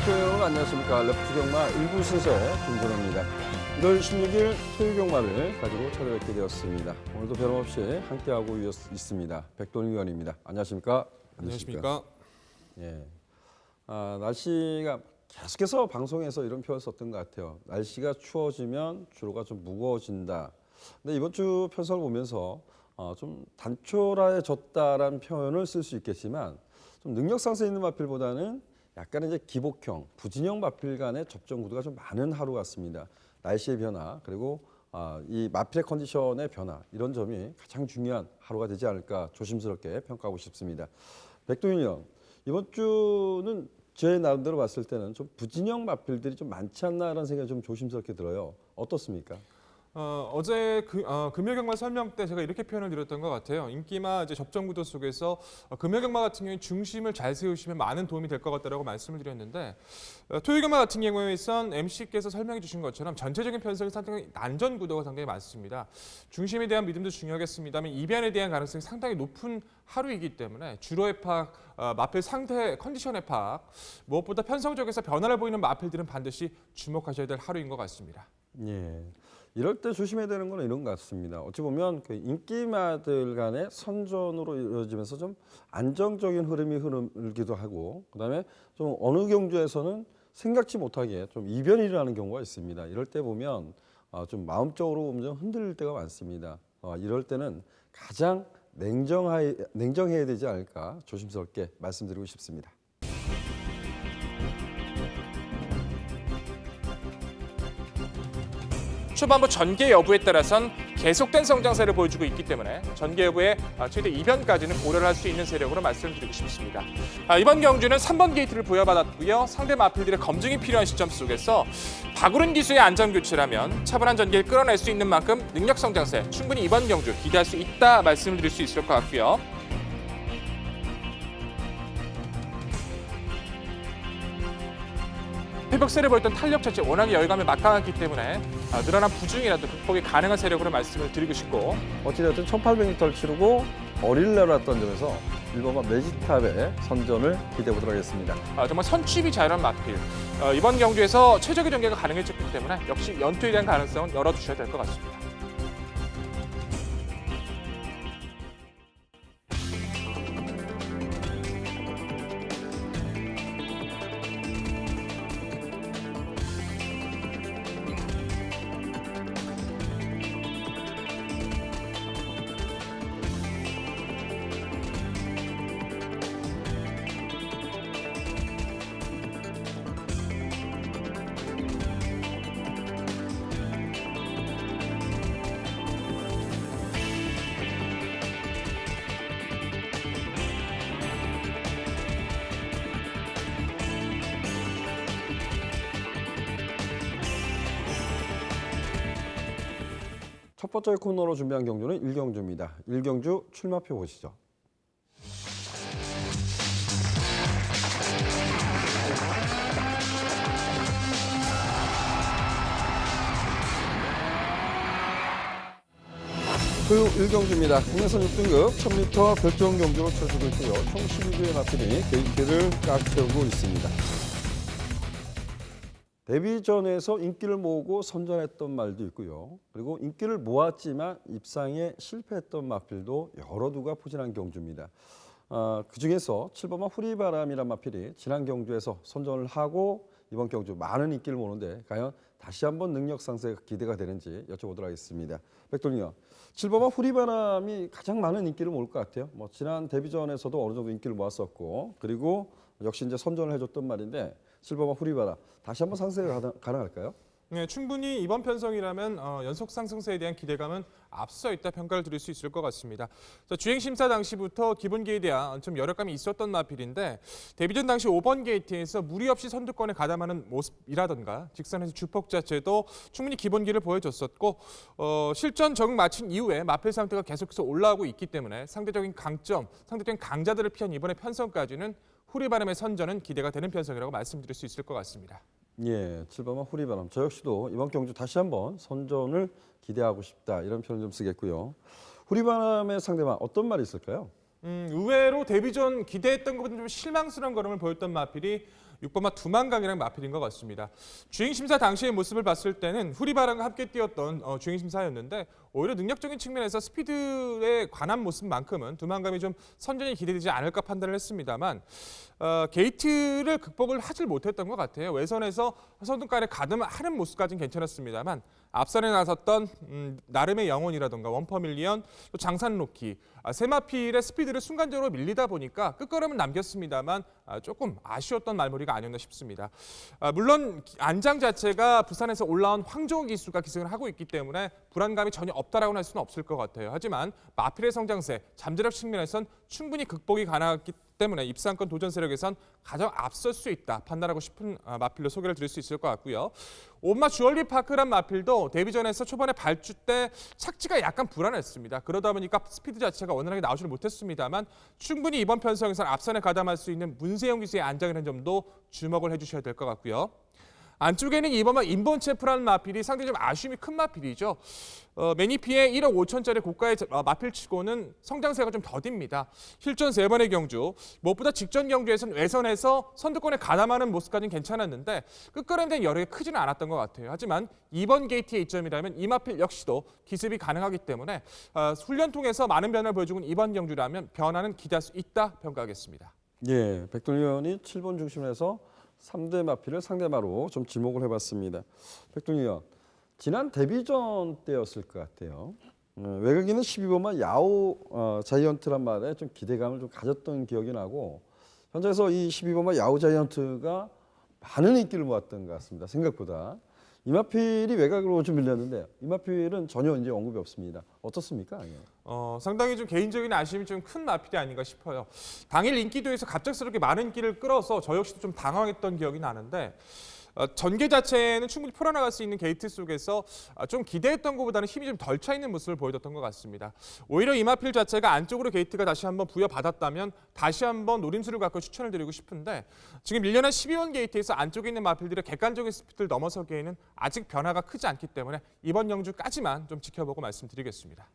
여러분 안녕하십니까. 레프트 경마 1부 순서의 김준호입니다. 1월 16일 토요 경마를 가지고 찾아뵙게 되었습니다. 오늘도 변함없이 함께하고 있습니다. 백돈일 위원입니다. 안녕하십니까. 안녕하십니까. 예. 날씨가 계속해서 방송에서 이런 표현을 썼던 것 같아요. 날씨가 추워지면 주로가 좀 무거워진다. 근데 이번 주 편성을 보면서 좀 단촐해졌다라는 표현을 쓸 수 있겠지만 좀 능력 상승 있는 마필보다는 약간 이제 기복형, 부진형 마필 간의 접전 구도가 좀 많은 하루 같습니다. 날씨의 변화 그리고 이 마필의 컨디션의 변화 이런 점이 가장 중요한 하루가 되지 않을까 조심스럽게 평가하고 싶습니다. 백도윤 형, 이번 주는 제 나름대로 봤을 때는 좀 부진형 마필들이 좀 많지 않나라는 생각이 좀 조심스럽게 들어요. 어떻습니까? 어제 금요경마 설명 때 제가 이렇게 표현을 드렸던 것 같아요. 인기마 이제 접전 구도 속에서 금요경마 같은 경우에 중심을 잘 세우시면 많은 도움이 될 것 같다라고 말씀을 드렸는데 토요경마 같은 경우에선 MC께서 설명해 주신 것처럼 전체적인 편성이 상당히 난전 구도가 상당히 많습니다. 중심에 대한 믿음도 중요하겠습니다만 이변에 대한 가능성이 상당히 높은 하루이기 때문에 주로의 파악, 마필 상태 컨디션의 파악, 무엇보다 편성 쪽에서 변화를 보이는 마필들은 반드시 주목하셔야 될 하루인 것 같습니다. 예. 이럴 때 조심해야 되는 건 이런 것 같습니다. 어찌 보면 그 인기마들 간의 선전으로 이루어지면서 좀 안정적인 흐름이 흐르기도 하고, 그다음에 좀 어느 경주에서는 생각지 못하게 좀 이변이 일어나는 경우가 있습니다. 이럴 때 보면 좀 마음적으로 좀 흔들릴 때가 많습니다. 이럴 때는 가장 냉정해야 되지 않을까 조심스럽게 말씀드리고 싶습니다. 초반부 전개 여부에 따라선 계속된 성장세를 보여주고 있기 때문에 전개 여부의 최대 이변까지는 고려를 할 수 있는 세력으로 말씀드리고 싶습니다. 이번 경주는 3번 게이트를 부여받았고요. 상대 마필들의 검증이 필요한 시점 속에서 박우른 기수의 안전교체라면 차분한 전개를 끌어낼 수 있는 만큼 능력 성장세 충분히 이번 경주 기대할 수 있다 말씀을 드릴 수 있을 것 같고요. 회복세를 보였던 탄력 자체 워낙에 열감이 막강했기 때문에 늘어난 부중이라도 극복이 가능한 세력으로 말씀을 드리고 싶고 어찌됐든 1800m를 치르고 어릴 내려왔던 점에서 일본과 매지탑의 선전을 기대해 보도록 하겠습니다. 정말 선취입이 자유로운 마필. 이번 경주에서 최적의 전개가 가능해졌기 때문에 역시 연투에 대한 가능성은 열어두셔야 될 것 같습니다. 첫 번째 코너로 준비한 경주는 1경주입니다. 1경주 출마표 보시죠. 토요 1경주입니다. 국내선 6등급 1000m 별정 경주로 쳐주고 있고요. 총 12주의 마필이 게이트를 꽉 채우고 있습니다. 데뷔전에서 인기를 모으고 선전했던 말도 있고요. 그리고 인기를 모았지만 입상에 실패했던 마필도 여러 두가 포진한 경주입니다. 그중에서 7번마 후리바람이란 마필이 지난 경주에서 선전을 하고 이번 경주 많은 인기를 모으는데 과연 다시 한번 능력 상승가 기대가 되는지 여쭤보도록 하겠습니다. 백돌리요. 7번마 후리바람이 가장 많은 인기를 모을 것 같아요. 지난 데뷔전에서도 어느 정도 인기를 모았었고 그리고 역시 이제 선전을 해줬던 말인데 7번마 후리바람 다시 한번 상승이 가능할까요? 네, 충분히 이번 편성이라면 연속 상승세에 대한 기대감은 앞서 있다 평가를 드릴 수 있을 것 같습니다. 주행 심사 당시부터 기본기에 대한 좀 열악감이 있었던 마필인데 데뷔전 당시 5번 게이트에서 무리 없이 선두권에 가담하는 모습이라던가 직선에서 주폭 자체도 충분히 기본기를 보여줬었고 실전 적응 마친 이후에 마필 상태가 계속해서 올라오고 있기 때문에 상대적인 강점, 상대적인 강자들을 피한 이번의 편성까지는 후리바람의 선전은 기대가 되는 편성이라고 말씀드릴 수 있을 것 같습니다. 예, 7번마 후리바람. 저 역시도 이번 경주 다시 한번 선전을 기대하고 싶다. 이런 표현 좀 쓰겠고요. 후리바람의 상대방 어떤 말이 있을까요? 의외로 데뷔전 기대했던 것보다 좀 실망스러운 걸음을 보였던 마필이 6번마 두만강이랑 마필인 것 같습니다. 주행 심사 당시의 모습을 봤을 때는 후리바람과 함께 뛰었던 주행 심사였는데 오히려 능력적인 측면에서 스피드에 관한 모습만큼은 두만강이 좀 선전이 기대되지 않을까 판단을 했습니다만 게이트를 극복을 하질 못했던 것 같아요. 외선에서 선두간에 가담하는 모습까지는 괜찮았습니다만 앞선에 나섰던 나름의 영혼이라던가 원퍼밀리언, 또 장산 로키, 세마필의 스피드를 순간적으로 밀리다 보니까 끝걸음은 남겼습니다만 조금 아쉬웠던 말머리가 아니었나 싶습니다. 물론 안장 자체가 부산에서 올라온 황종우 기수가 기승을 하고 있기 때문에 불안감이 전혀 없다라고 할 수는 없을 것 같아요. 하지만 마필의 성장세, 잠재력 측면에선 충분히 극복이 가능하기 때문에 입상권 도전 세력에선 가장 앞설 수 있다 판단하고 싶은 마필로 소개를 드릴 수 있을 것 같고요. 오마 주얼리 파크란 마필도 데뷔전에서 초반에 발주 때 착지가 약간 불안했습니다. 그러다 보니까 스피드 자체가 원활하게 나오지를 못했습니다만 충분히 이번 편성에서는 앞선에 가담할 수 있는 문세영 기수의 안장이라는 점도 주목을 해주셔야 될 것 같고요. 안쪽에는 이번만 인본체프라는 마필이 상당히 좀 아쉬움이 큰 마필이죠. 매니피의 1억 5천짜리 고가의 마필치고는 성장세가 좀 더딥니다. 실전 3번의 경주, 무엇보다 직전 경주에서는 외선에서 선두권에 가담하는 모습까지는 괜찮았는데 끝걸음에 대한 여력이 크지는 않았던 것 같아요. 하지만 이번 게이트의 이점이라면 이 마필 역시도 기습이 가능하기 때문에 훈련 통해서 많은 변화를 보여주고 있는 이번 경주라면 변화는 기대할 수 있다 평가하겠습니다. 예, 백돌 의원이 7번 중심에서 3대 마필을 상대마로 좀 지목을 해봤습니다. 백돌 의원, 지난 데뷔전 때였을 것 같아요. 외곽에는 12번만 야오 자이언트란 말에 좀 기대감을 좀 가졌던 기억이 나고 현장에서 이 12번만 야오 자이언트가 많은 인기를 모았던 것 같습니다. 생각보다. 이마필이 외곽으로 좀 밀렸는데 이마필은 전혀 이제 언급이 없습니다. 어떻습니까? 예. 상당히 좀 개인적인 아쉬움이 좀 큰 마필이 아닌가 싶어요. 당일 인기도에서 갑작스럽게 많은 인기를 끌어서 저 역시도 좀 당황했던 기억이 나는데 전개 자체는 충분히 풀어나갈 수 있는 게이트 속에서 좀 기대했던 것보다는 힘이 좀 덜 차 있는 모습을 보여줬던 것 같습니다. 오히려 이마필 자체가 안쪽으로 게이트가 다시 한번 부여받았다면 다시 한번 노림수를 갖고 추천을 드리고 싶은데 지금 1년한 12번 게이트에서 안쪽에 있는 마필들의 객관적인 스피드를 넘어서기에는 아직 변화가 크지 않기 때문에 이번 영주까지만 좀 지켜보고 말씀드리겠습니다.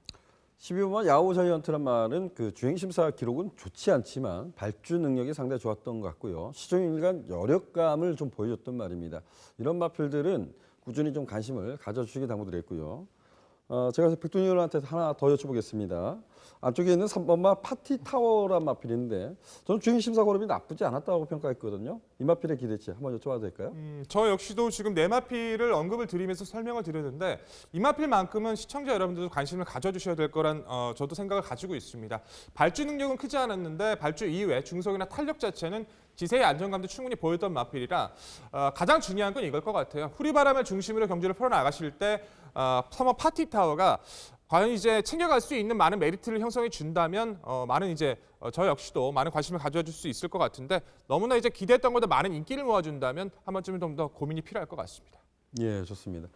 12번만 야오 자이언트란 말은 그 주행심사 기록은 좋지 않지만 발주 능력이 상당히 좋았던 것 같고요. 시종일관 여력감을 좀 보여줬던 말입니다. 이런 마필들은 꾸준히 좀 관심을 가져주시기 당부드렸고요. 제가 백동희 의원한테 하나 더 여쭤보겠습니다. 안쪽에 있는 3번마 파티타워란 마필인데 저는 주행심사 걸음이 나쁘지 않았다고 평가했거든요. 이 마필의 기대치 한번 여쭤봐도 될까요? 저 역시도 지금 네 마필을 언급을 드리면서 설명을 드렸는데 이 마필만큼은 시청자 여러분들도 관심을 가져주셔야 될 거란 저도 생각을 가지고 있습니다. 발주 능력은 크지 않았는데 발주 이후에 중속이나 탄력 자체는 지세의 안정감도 충분히 보였던 마필이라 가장 중요한 건 이걸 것 같아요. 후리바람을 중심으로 경주를 풀어나가실 때 서머 파티타워가 과연 이제 챙겨갈 수 있는 많은 메리트를 형성해 준다면 많은 이제 저 역시도 많은 관심을 가져줄 수 있을 것 같은데 너무나 이제 기대했던 것보다 많은 인기를 모아준다면 한 번쯤은 좀 더 고민이 필요할 것 같습니다. 예, 좋습니다.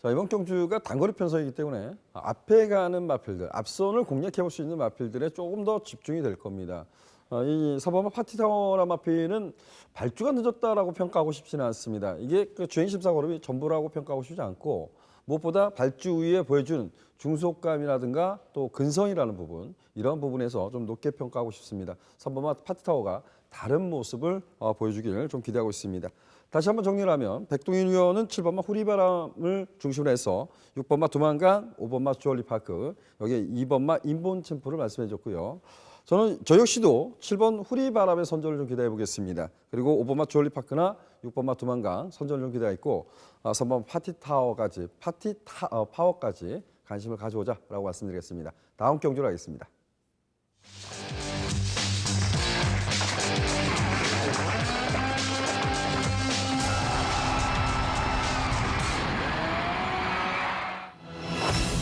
자, 이번 경주가 단거리 편성이기 때문에 앞에 가는 마필들, 앞선을 공략해 볼 수 있는 마필들에 조금 더 집중이 될 겁니다. 이 4번마 파티타워라 마필은 발주가 늦었다라고 평가하고 싶지는 않습니다. 이게 그 주행심사 걸음이 전부라고 평가하고 싶지 않고 무엇보다 발주 후에 보여준 중속감이라든가 또 근성이라는 부분 이런 부분에서 좀 높게 평가하고 싶습니다. 3번마 파티타워가 다른 모습을 보여주기를 좀 기대하고 있습니다. 다시 한번 정리를 하면 백동인 의원은 7번마 후리바람을 중심으로 해서 6번마 두만강, 5번마 주얼리파크, 여기에 2번마 인본챔프를 말씀해 줬고요. 저 역시도 7번 후리바람의 선전을 좀 기대해 보겠습니다. 그리고 5번마 주얼리파크나 6번마 두만강 선전을 좀 기대했고 3번 파티타워까지 파워까지 관심을 가져오자라고 말씀드리겠습니다. 다음 경주로 하겠습니다.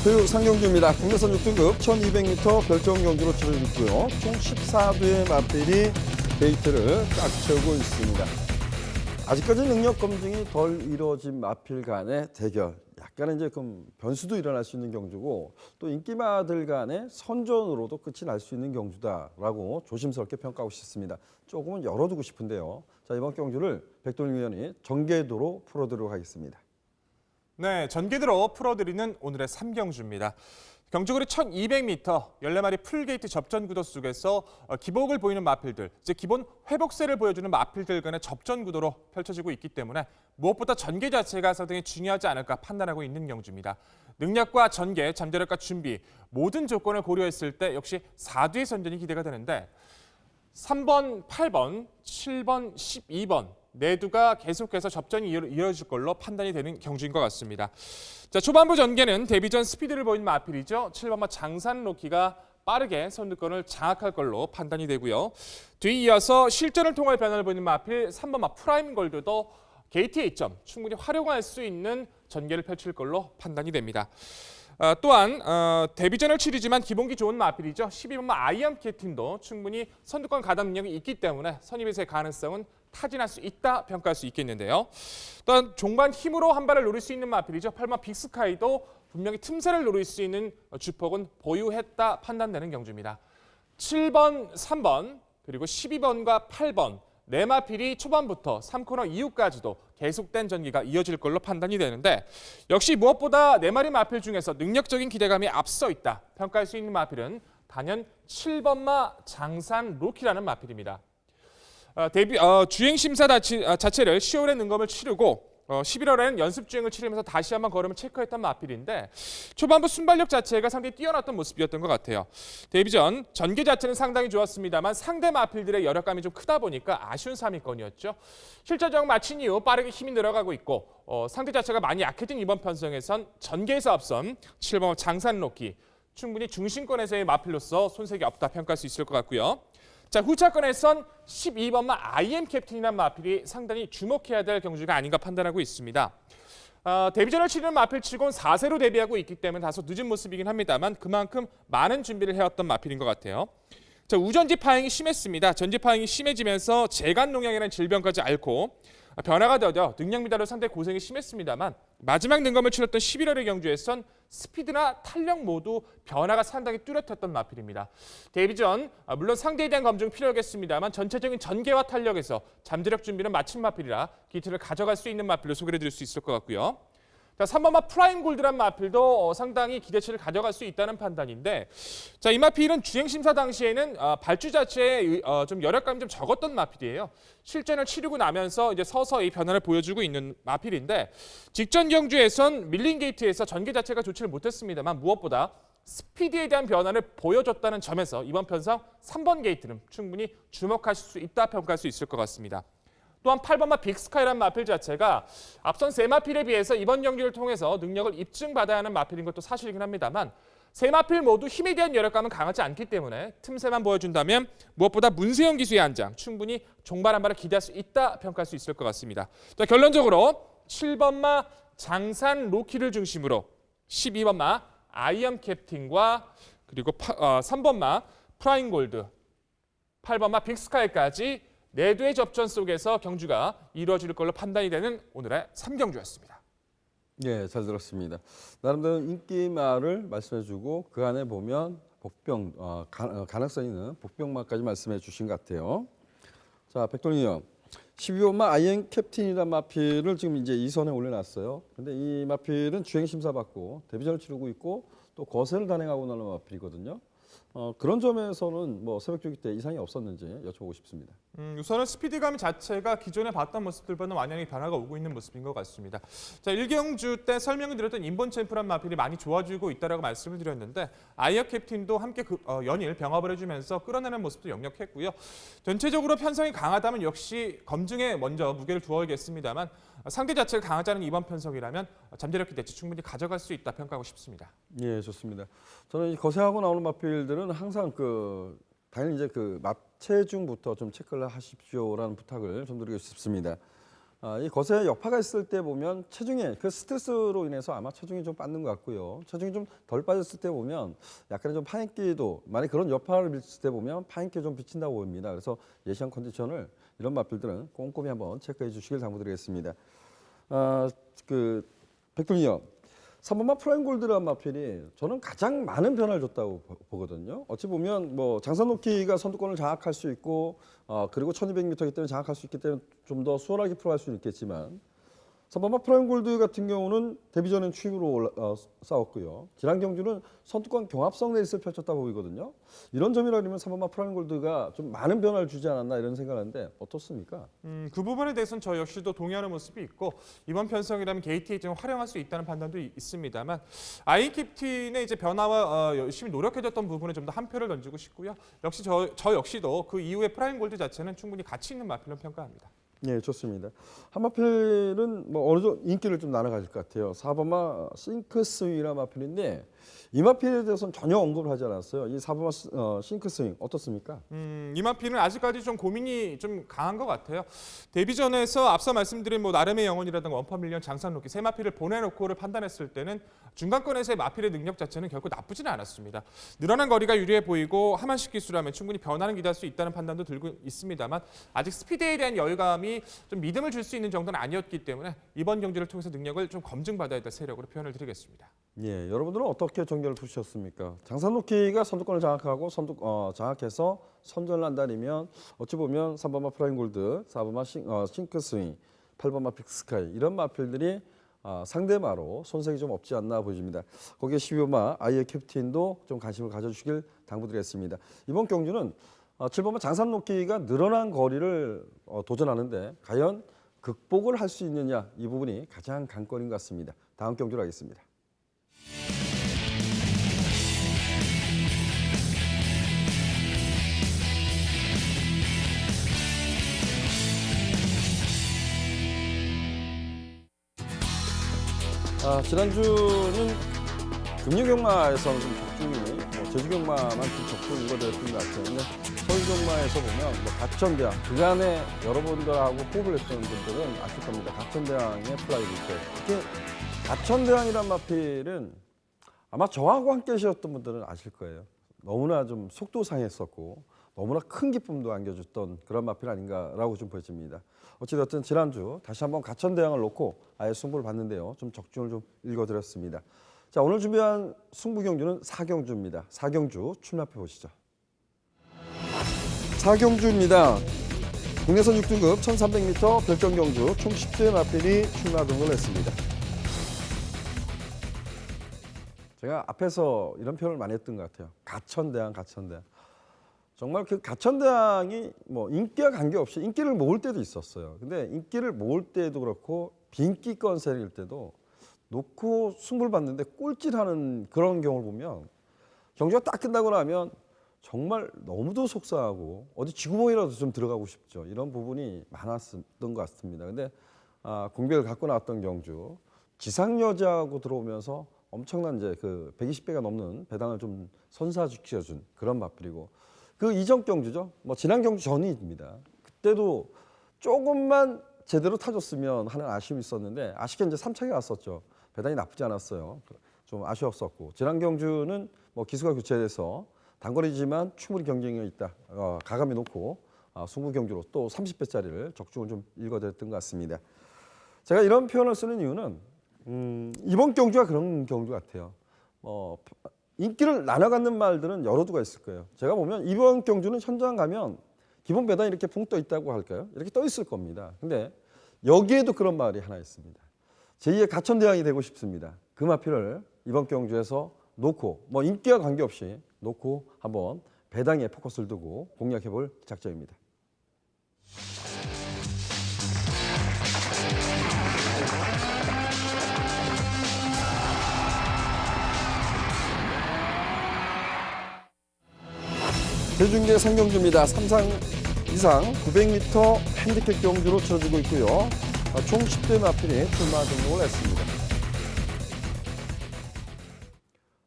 토요 상경주입니다. 국내선 6등급 1200m 별정 경주로 치러지고요. 총 14대의 마필이 게이트를 꽉 채우고 있습니다. 아직까지 능력 검증이 덜 이루어진 마필 간의 대결. 약간의 이제 변수도 일어날 수 있는 경주고 또 인기마들 간의 선전으로도 끝이 날 수 있는 경주다라고 조심스럽게 평가하고 싶습니다. 조금은 열어두고 싶은데요. 자, 이번 경주를 백돌림 위원이 전개도로 풀어드리도록 하겠습니다. 네, 전개들어 풀어드리는 오늘의 3경주입니다. 경주거리 1200m 14마리 풀게이트 접전 구도 속에서 기복을 보이는 마필들, 즉 기본 회복세를 보여주는 마필들 간의 접전 구도로 펼쳐지고 있기 때문에 무엇보다 전개 자체가 상당히 중요하지 않을까 판단하고 있는 경주입니다. 능력과 전개, 잠재력과 준비 모든 조건을 고려했을 때 역시 4뒤의 선전이 기대가 되는데 3번, 8번, 7번, 12번 내두가 계속해서 접전이 이어질 걸로 판단이 되는 경주인 것 같습니다. 자, 초반부 전개는 데뷔 전 스피드를 보이는 마필이죠. 7번마 장산 로키가 빠르게 선두권을 장악할 걸로 판단이 되고요. 뒤 이어서 실전을 통할 변화를 보이는 마필 3번마 프라임 골드도 게이트의 이점 충분히 활용할 수 있는 전개를 펼칠 걸로 판단이 됩니다. 또한 데뷔전을 치르지만 기본기 좋은 마필이죠. 12번마 아이언 캡틴도 충분히 선두권 가담 능력이 있기 때문에 선입에서의 가능성은 타진할 수 있다 평가할 수 있겠는데요. 또한 종반 힘으로 한 발을 노릴 수 있는 마필이죠. 8번 빅스카이도 분명히 틈새를 노릴 수 있는 주폭은 보유했다 판단되는 경주입니다. 7번, 3번 그리고 12번과 8번 네 마필이 초반부터 3코너 이후까지도 계속된 전기가 이어질 걸로 판단이 되는데 역시 무엇보다 네 마리 마필 중에서 능력적인 기대감이 앞서 있다 평가할 수 있는 마필은 단연 7번마 장산 로키라는 마필입니다. 주행 심사 자체를 10월에 능검을 치르고 11월에는 연습 주행을 치르면서 다시 한번 걸음을 체크했던 마필인데 초반부 순발력 자체가 상당히 뛰어났던 모습이었던 것 같아요. 데뷔 전 전개 자체는 상당히 좋았습니다만 상대 마필들의 여력감이 좀 크다 보니까 아쉬운 3위권이었죠. 실전적 마친 이후 빠르게 힘이 늘어가고 있고 상대 자체가 많이 약해진 이번 편성에선 전개에서 앞선 7번 장산 로키 충분히 중심권에서의 마필로서 손색이 없다 평가할 수 있을 것 같고요. 자, 후차권에선 12번마 IM 캡틴이라는 마필이 상당히 주목해야 될 경주가 아닌가 판단하고 있습니다. 데뷔전을 치르는 마필치곤 4세로 데뷔하고 있기 때문에 다소 늦은 모습이긴 합니다만 그만큼 많은 준비를 해왔던 마필인 것 같아요. 자, 우전지 파행이 심했습니다. 전지 파행이 심해지면서 재간 농약이라는 질병까지 앓고 변화가 되어 능력 미달로 상당히 고생이 심했습니다만 마지막 능검을 치렀던 11월의 경주에선 스피드나 탄력 모두 변화가 상당히 뚜렷했던 마필입니다. 데뷔 전 물론 상대에 대한 검증은 필요하겠습니다만 전체적인 전개와 탄력에서 잠재력 준비는 마친 마필이라 기틀을 가져갈 수 있는 마필로 소개해드릴 수 있을 것 같고요. 자, 3번마 프라임 골드란 마필도 상당히 기대치를 가져갈 수 있다는 판단인데 자, 이 마필은 주행 심사 당시에는 발주 자체에 좀 여력감이 좀 적었던 마필이에요. 실전을 치르고 나면서 이제 서서히 변화를 보여주고 있는 마필인데 직전 경주에선 밀린 게이트에서 전개 자체가 좋지를 못했습니다만 무엇보다 스피드에 대한 변화를 보여줬다는 점에서 이번 편성 3번 게이트는 충분히 주목하실 수 있다 평가할 수 있을 것 같습니다. 또한 8번마 빅스카이라는 마필 자체가 앞선 세 마필에 비해서 이번 경기를 통해서 능력을 입증받아야 하는 마필인 것도 사실이긴 합니다만 세 마필 모두 힘에 대한 여력감은 강하지 않기 때문에 틈새만 보여준다면 무엇보다 문세영 기수의 한 장 충분히 종발 한 발을 기대할 수 있다 평가할 수 있을 것 같습니다. 자, 결론적으로 7번마 장산 로키를 중심으로 12번마 아이언 캡틴과 그리고 3번마 프라임 골드, 8번마 빅스카이까지 내두의 접전 속에서 경주가 이루어질 걸로 판단이 되는 오늘의 3경주였습니다. 예, 잘 들었습니다. 나름대로 인기마를 말씀해주고 그 안에 보면 복병 가능성 있는 복병마까지 말씀해 주신 것 같아요. 자, 백돌이 형, 12번마 아이언 캡틴이라는 마필을 지금 이제 2선에 올려놨어요. 근데 이 마필은 주행 심사 받고 데뷔전을 치르고 있고 또 거세를 단행하고 나는 마필이거든요. 그런 점에서는 뭐 새벽 조기 때 이상이 없었는지 여쭤보고 싶습니다. 우선은 스피드감 자체가 기존에 봤던 모습들보다는 완연히 변화가 오고 있는 모습인 것 같습니다. 자, 1경주 때 설명을 드렸던 인본 챔프란 마필이 많이 좋아지고 있다라고 말씀을 드렸는데 아이어 캡틴도 함께 연일 병합을 해주면서 끌어내는 모습도 역력했고요. 전체적으로 편성이 강하다면 역시 검증에 먼저 무게를 두어야겠습니다만 상대 자체가 강하지 않은 이번 편성이라면 잠재력 기대치 충분히 가져갈 수 있다 평가하고 싶습니다. 예, 좋습니다. 저는 이 거세하고 나오는 마필들은 항상 당연히 이제 체중부터 좀 체크를 하십시오라는 부탁을 좀 드리고 싶습니다. 이 거세 여파가 있을 때 보면 체중에 그 스트레스로 인해서 아마 체중이 좀 빠는 것 같고요. 체중이 좀 덜 빠졌을 때 보면 약간의 좀 파인기도 만약 그런 여파를 미칠 때 보면 파인기 좀 비친다고 봅니다. 그래서 예시한 컨디션을 이런 마필들은 꼼꼼히 한번 체크해 주시길 당부드리겠습니다. 백돌이 형, 3번마 프라임 골드라는 마필이 저는 가장 많은 변화를 줬다고 보거든요. 어찌 보면 뭐 장산노키가 선두권을 장악할 수 있고 그리고 1200m이기 때문에 장악할 수 있기 때문에 좀 더 수월하게 풀어갈 수는 있겠지만 3번마 프라임골드 같은 경우는 데뷔전엔 추입으로 싸웠고요. 지난 경주는 선두권 경합성 레이스를 펼쳤다 보이거든요. 이런 점이라면 3번마 프라임골드가 좀 많은 변화를 주지 않았나 이런 생각을 하는데 어떻습니까? 그 부분에 대해서는 저 역시도 동의하는 모습이 있고 이번 편성이라면 게이트에 좀 활용할 수 있다는 판단도 있습니다만 아이캡틴의 이제 변화와 열심히 노력해줬던 부분에 좀 더 한 표를 던지고 싶고요. 역시 저 역시도 그 이후에 프라임골드 자체는 충분히 가치 있는 마필로 평가합니다. 네, 좋습니다. 한 마필은 뭐 어느 정도 인기를 좀 나눠 가질 것 같아요. 4번마 싱크스윙이라는 마필인데 이 마필에 대해서는 전혀 언급을 하지 않았어요. 이 4번마 싱크스윙 어떻습니까? 이 마필은 아직까지 좀 고민이 좀 강한 것 같아요. 데뷔전에서 앞서 말씀드린 뭐 나름의 영혼이라든가 원펀밀리언 장산로키 세 마필을 보내놓고를 판단했을 때는 중간권에서의 마필의 능력 자체는 결코 나쁘지는 않았습니다. 늘어난 거리가 유리해 보이고 하만식 기수라면 충분히 변화는 기대할 수 있다는 판단도 들고 있습니다만 아직 스피드에 대한 여유감이 좀 믿음을 줄 수 있는 정도는 아니었기 때문에 이번 경기를 통해서 능력을 좀 검증받아야 될 세력으로 표현을 드리겠습니다. 예, 여러분들은 어떻게 전개를 보셨습니까? 장산로키가 선두권을 장악하고 장악해서 선전을 한다면 어찌 보면 3번마 프라임골드, 4번마 싱크스윙, 8번마 빅스카이 이런 마필들이 상대마로 손색이 좀 없지 않나 보여집니다. 거기에 12번마 아이의 캡틴도 좀 관심을 가져주시길 당부드리겠습니다. 이번 경주는 7번마 장산로키가 늘어난 거리를 도전하는데 과연 극복을 할 수 있느냐 이 부분이 가장 관건인 것 같습니다. 다음 경주로 하겠습니다. 지난주는 금융경마에서는 좀 적중이, 제주경마만 좀 적중이 이루어졌던 것 같아요. 근데 서울경마에서 보면 가천대왕, 그간에 여러분들하고 호흡을 했던 분들은 아실 겁니다. 가천대왕의 플라이부터. 특히 가천대왕이란 마필은 아마 저하고 함께 하셨던 분들은 아실 거예요. 너무나 좀 속도상했었고 너무나 큰 기쁨도 안겨줬던 그런 마필 아닌가라고 좀 보여집니다. 어찌됐든 지난주 다시 한번 가천대왕을 놓고 아예 승부를 봤는데요. 좀 적중을 좀 읽어드렸습니다. 자, 오늘 준비한 승부 경주는 4경주입니다. 4경주 출마표 보시죠. 4경주입니다. 국내선 6등급 1300m 별정경주 총 10대 마필이 출마 등록을 했습니다. 제가 앞에서 이런 표현을 많이 했던 것 같아요. 가천대왕. 정말 그 가천대왕이 뭐 인기와 관계없이 인기를 모을 때도 있었어요. 근데 인기를 모을 때도 그렇고 빈기권 세일 때도 놓고 승부를 봤는데 꼴찌하는 그런 경우를 보면 경주가 딱 끝나고 나면 정말 너무도 속상하고 어디 지구멍이라도 좀 들어가고 싶죠. 이런 부분이 많았던 것 같습니다. 근데 공백을 갖고 나왔던 경주 지상여자하고 들어오면서 엄청난 이제 그 120배가 넘는 배당을 좀 선사시켜준 그런 마필이고 그 이전 경주죠. 뭐 지난 경주 전입니다. 그때도 조금만 제대로 타줬으면 하는 아쉬움이 있었는데 아쉽게 이제 3차게 왔었죠. 배당이 나쁘지 않았어요. 좀 아쉬웠었고 지난 경주는 뭐 기수가 교체돼서 단거리지만 충분히 경쟁이 있다. 가감히 놓고 승부 경주로 또 30배짜리를 적중을 좀 읽어드렸던 것 같습니다. 제가 이런 표현을 쓰는 이유는 이번 경주가 그런 경주 같아요. 인기를 나눠 갖는 말들은 여러 두가 있을 거예요. 제가 보면 이번 경주는 현장 가면 기본 배당이 이렇게 붕 떠 있다고 할까요? 이렇게 떠 있을 겁니다. 근데 여기에도 그런 말이 하나 있습니다. 제2의 가천대왕이 되고 싶습니다. 그 마필을 이번 경주에서 놓고 뭐 인기와 관계없이 놓고 한번 배당에 포커스를 두고 공략해 볼 작정입니다. 대중계 상경주입니다. 3상 이상 900m 핸디캡 경주로 치러지고 있고요. 총 10대 마필이 출마 등록을 했습니다.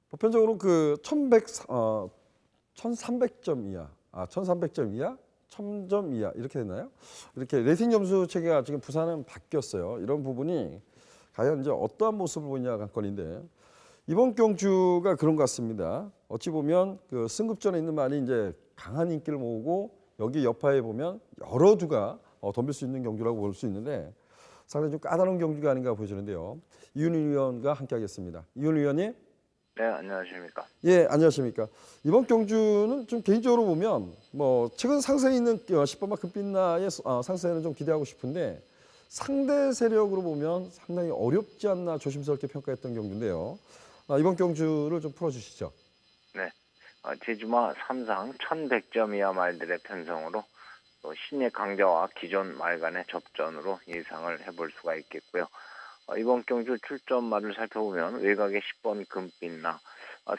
보편적으로 그 1300점 이하, 1300점 이하, 1000점 이하 이렇게 되나요? 이렇게 레이팅 점수 체계가 지금 부산은 바뀌었어요. 이런 부분이 과연 이제 어떠한 모습을 보이냐 관건인데 이번 경주가 그런 것 같습니다. 어찌 보면 그 승급전에 있는 말이 이제 강한 인기를 모으고 여기 여파에 보면 여러 주가 덤빌 수 있는 경주라고 볼 수 있는데 상당히 좀 까다로운 경주가 아닌가 보시는데요. 이윤 의원과 함께하겠습니다. 이윤 의원님. 네, 안녕하십니까. 예, 안녕하십니까. 이번 경주는 좀 개인적으로 보면 뭐 최근 상세에 있는 10번마 금빛나의 상세는 좀 기대하고 싶은데 상대 세력으로 보면 상당히 어렵지 않나 조심스럽게 평가했던 경주인데요. 이번 경주를 좀 풀어주시죠. 네. 제주마 3상 1100점 이하 말들의 편성으로 또 신의 강자와 기존 말 간의 접전으로 예상을 해볼 수가 있겠고요. 이번 경주 출전마를 살펴보면 외곽의 10번 금빛나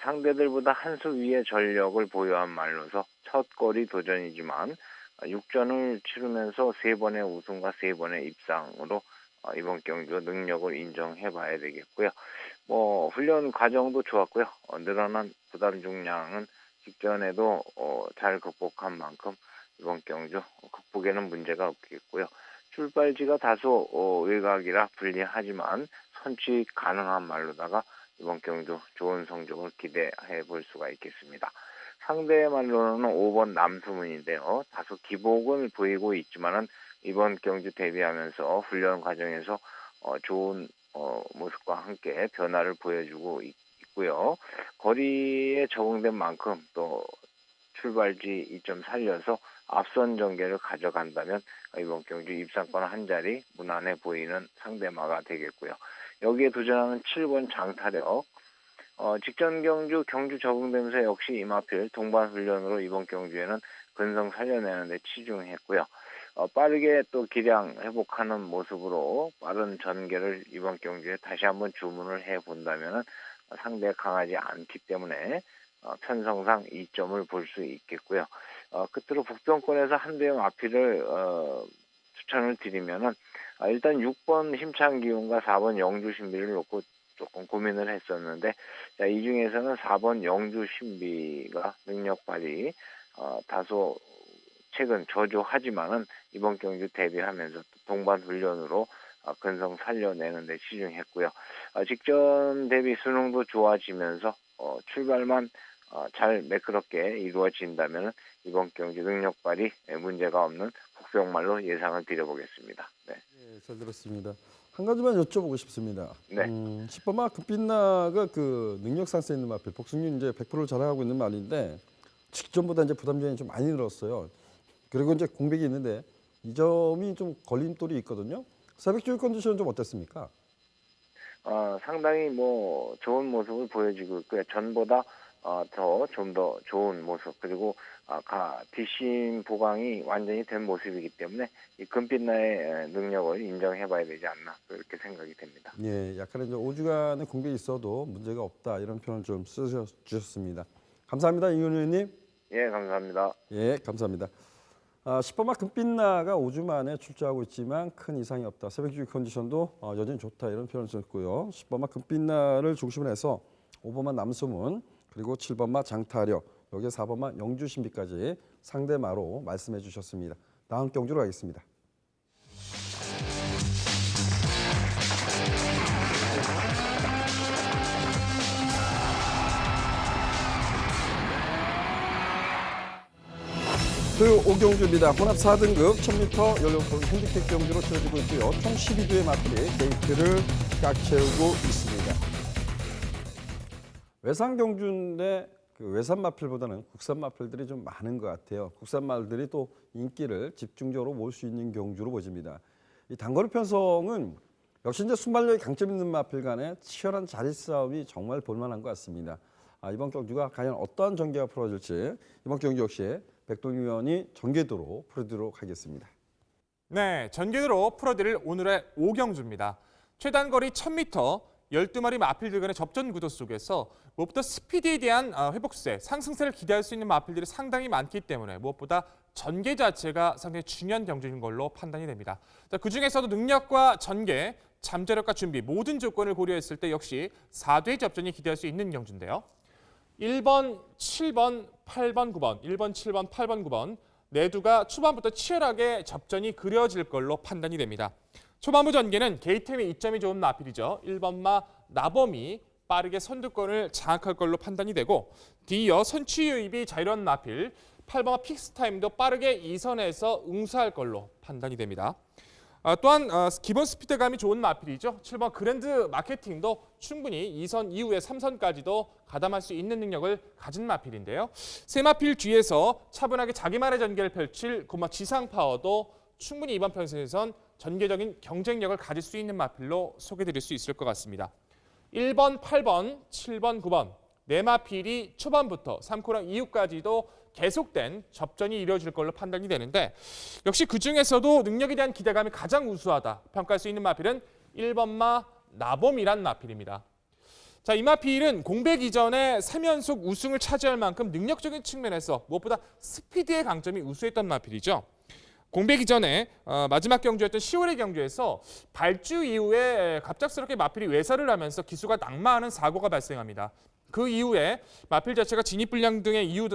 상대들보다 한 수 위의 전력을 보유한 말로서 첫 거리 도전이지만 6전을 치르면서 3번의 우승과 3번의 입상으로 이번 경주 능력을 인정해 봐야 되겠고요. 훈련 과정도 좋았고요. 늘어난 부담 중량은 직전에도 잘 극복한 만큼 이번 경주 극복에는 문제가 없겠고요. 출발지가 다소 외곽이라 불리하지만 선취 가능한 말로다가 이번 경주 좋은 성적을 기대해 볼 수가 있겠습니다. 상대 말로는 5번 남수문인데요. 다소 기복을 보이고 있지만은 이번 경주 대비하면서 훈련 과정에서 좋은 모습과 함께 변화를 보여주고 있고요. 거리에 적응된 만큼 또 출발지 2점 살려서 앞선 전개를 가져간다면 이번 경주 입상권 한 자리 무난해 보이는 상대마가 되겠고요. 여기에 도전하는 7번 장타력. 직전 경주 적응되면서 역시 이마필 동반 훈련으로 이번 경주에는 근성 살려내는 데 치중했고요. 빠르게 또 기량 회복하는 모습으로 빠른 전개를 이번 경주에 다시 한번 주문을 해본다면 상대가 강하지 않기 때문에 편성상 2점을 볼 수 있겠고요. 끝으로 북평권에서 한대영 앞이를 추천을 드리면은 일단 6번 힘찬 기운과 4번 영주 신비를 놓고 조금 고민을 했었는데 이 중에서는 4번 영주 신비가 능력 발휘 다소 최근 저조하지만은 이번 경주 대비하면서 동반 훈련으로 근성 살려내는 데 치중했고요. 직전 대비 수능도 좋아지면서 출발만 잘 매끄럽게 이루어진다면 이번 경주 능력 발휘 문제가 없는 복병말로 예상을 드려보겠습니다. 네. 네, 잘 들었습니다. 한 가지만 여쭤보고 싶습니다. 네. 10번마 금빛나가 그 능력 상세 있는 마필 복승률 이제 100%를 자랑하고 있는 말인데 직전보다 이제 부담점이 좀 많이 늘었어요. 그리고 이제 공백이 있는데 이 점이 좀 걸림돌이 있거든요. 새벽 주유 컨디션은 좀 어땠습니까? 상당히 좋은 모습을 보여주고 있고요. 전보다 좀 더 좋은 모습 그리고 뒷심 보강이 완전히 된 모습이기 때문에 이 금빛나의 능력을 인정해봐야 되지 않나 그렇게 생각이 됩니다. 예, 약간의 이제 5주간의 공백이 있어도 문제가 없다 이런 표현을 좀 쓰셔주셨습니다. 감사합니다, 이윤 의원님. 예, 감사합니다. 예, 감사합니다. 10번마 금빛나가 5주 만에 출조하고 있지만 큰 이상이 없다. 새벽 주유 컨디션도 여전히 좋다 이런 표현을 썼고요. 10번마 금빛나를 중심으로 해서 5번마 남수문 그리고 7번마 장타력 여기에 4번마 영주신비까지 상대마로 말씀해 주셨습니다. 다음 경주로 가겠습니다. 토요 5경주입니다. 혼합 4등급 1000m 연료통 핸디캡 경주로 치러지고 있고요. 총 12주의 마필이 게이트를 꽉 채우고 있습니다. 외산 경주인데 그 외산 마필보다는 국산 마필들이 좀 많은 것 같아요. 국산 말들이 또 인기를 집중적으로 모을 수 있는 경주로 보입니다. 이 단거리 편성은 역시 이제 순발력이 강점 있는 마필 간의 치열한 자리 싸움이 정말 볼만한 것 같습니다. 이번 경주가 과연 어떠한 전개가 풀어질지 이번 경주 역시 백동희 의원이 전개도로 풀어드리도록 하겠습니다. 네, 전개도로 풀어드릴 오늘의 5경주입니다. 최단거리 1000m, 12마리 마필들 간의 접전 구도 속에서 무엇보다 스피드에 대한 회복세, 상승세를 기대할 수 있는 마필들이 상당히 많기 때문에 무엇보다 전개 자체가 상당히 중요한 경주인 걸로 판단이 됩니다. 자, 그중에서도 능력과 전개, 잠재력과 준비 모든 조건을 고려했을 때 역시 4대 접전이 기대할 수 있는 경주인데요. 1번, 7번, 8번, 9번, 1번, 7번, 8번, 9번 네 두가 초반부터 치열하게 접전이 그려질 걸로 판단이 됩니다. 초반부 전개는 게이트의 이점이 좋은 마필이죠. 1번마 나범이 빠르게 선두권을 장악할 걸로 판단이 되고 뒤이어 선취 유입이 자유로운 마필 8번마 픽스타임도 빠르게 2선에서 응수할 걸로 판단이 됩니다. 또한 기본 스피드감이 좋은 마필이죠. 7번 그랜드 마케팅도 충분히 2선 이후에 3선까지도 가담할 수 있는 능력을 가진 마필인데요. 세 마필 뒤에서 차분하게 자기만의 전개를 펼칠 고마 지상 파워도 충분히 이번 편성에선 전개적인 경쟁력을 가질 수 있는 마필로 소개드릴 수 있을 것 같습니다. 1번, 8번, 7번, 9번 네 마필이 초반부터 3코너 이후까지도 계속된 접전이 이루어질 걸로 판단이 되는데 역시 그중에서도 능력에 대한 기대감이 가장 우수하다 평가할 수 있는 마필은 1번마 나봄이란 마필입니다. 자, 이 마필은 공백 이전에 3연속 우승을 차지할 만큼 능력적인 측면에서 무엇보다 스피드의 강점이 우수했던 마필이죠. 공백 이전에 마지막 경주였던 10월의 경주에서 발주 이후에 갑작스럽게 마필이 외설을 하면서 기수가 낙마하는 사고가 발생합니다. 그 이후에 마필 자체가 진입불량 등의 이유,